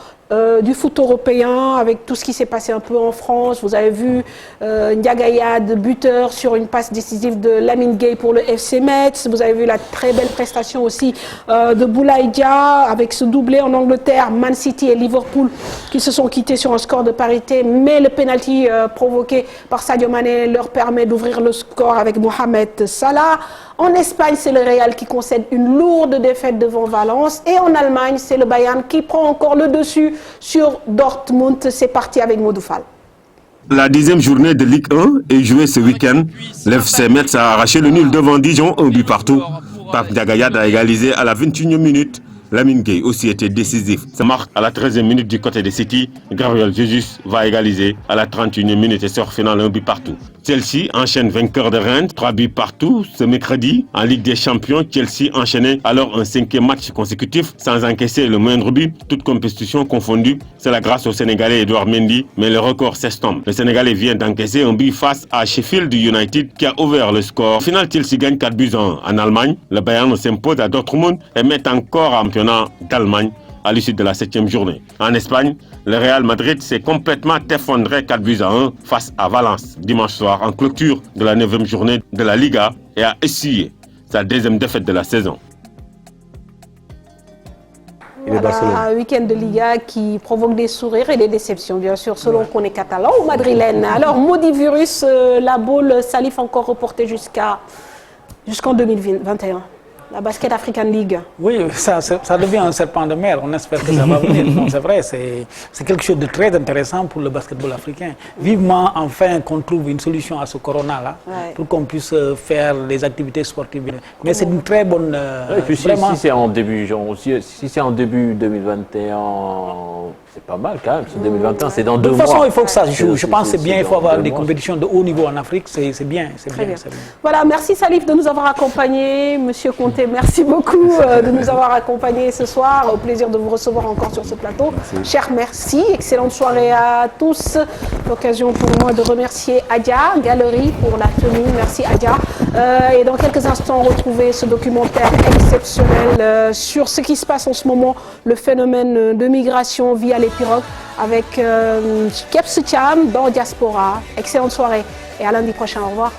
du foot européen, avec tout ce qui s'est passé un peu en France. Vous avez vu Ndiagayad, buteur sur une passe décisive de Lamine Gueye pour le FC Metz. Vous avez vu la très belle prestation aussi de Boulaye Dia avec ce doublé en Angleterre. Man City et Liverpool qui se sont quittés sur un score de parité, mais le penalty provoqué par Sadio Mané leur permet d'ouvrir le score avec Mohamed Salah. En Espagne, c'est le Real qui concède une lourde défaite devant Valence. Et en Allemagne, c'est le Bayern qui prend encore le dessus sur Dortmund. C'est parti avec Modoufal. La 10e journée de Ligue 1 est jouée ce week-end. L'FC Metz a arraché le nul devant Dijon, un but partout. Pape Ndiagayad a égalisé à la 21e minute. Lamine Gueye aussi était décisif. Ça marque à la 13e minute du côté de City. Gabriel Jesus va égaliser à la 31e minute et sort final 1 but partout. Chelsea enchaîne vainqueur de Rennes, 3 buts partout. Ce mercredi, en Ligue des Champions, Chelsea enchaînait alors un 5e match consécutif sans encaisser le moindre but, toute compétition confondue. C'est la grâce au Sénégalais Edouard Mendy, mais le record s'estompe. Le Sénégalais vient d'encaisser un but face à Sheffield United qui a ouvert le score. Au final, Chelsea gagne 4 buts en Allemagne. Le Bayern s'impose à Dortmund et met encore en championnat d'Allemagne à l'issue de la 7e journée. En Espagne, le Real Madrid s'est complètement effondré 4 buts à 1 face à Valence dimanche soir en clôture de la 9e journée de la Liga et a essuyé sa 2e défaite de la saison. Voilà, un week-end de Liga qui provoque des sourires et des déceptions, bien sûr, selon qu'on est catalan ou madrilène. Alors, maudit virus, la boule Salif encore reportée jusqu'en 2021. La Basket African League. Oui, ça devient un serpent de mer. On espère que ça va venir. Non, c'est vrai, c'est quelque chose de très intéressant pour le basketball africain. Vivement, enfin, qu'on trouve une solution à ce corona-là, pour qu'on puisse faire les activités sportives. Mais c'est une très bonne... et puis si c'est en début, si c'est en début 2021, c'est pas mal quand même. C'est 2021, c'est dans 2 mois. De toute façon, il faut que ça se joue. Je pense que c'est bien, il faut avoir des compétitions de haut niveau en Afrique. C'est bien, c'est bien. Voilà, merci Salif de nous avoir accompagnés. Monsieur Conté, merci beaucoup de nous avoir accompagnés ce soir. Au plaisir de vous recevoir encore sur ce plateau. Cher, merci. Excellente soirée à tous. L'occasion pour moi de remercier Adia Galerie pour la tenue. Merci Adia. Et dans quelques instants, retrouvez ce documentaire exceptionnel sur ce qui se passe en ce moment, le phénomène de migration via les pirogues avec Kep Soutiam dans Diaspora. Excellente soirée et à lundi prochain. Au revoir.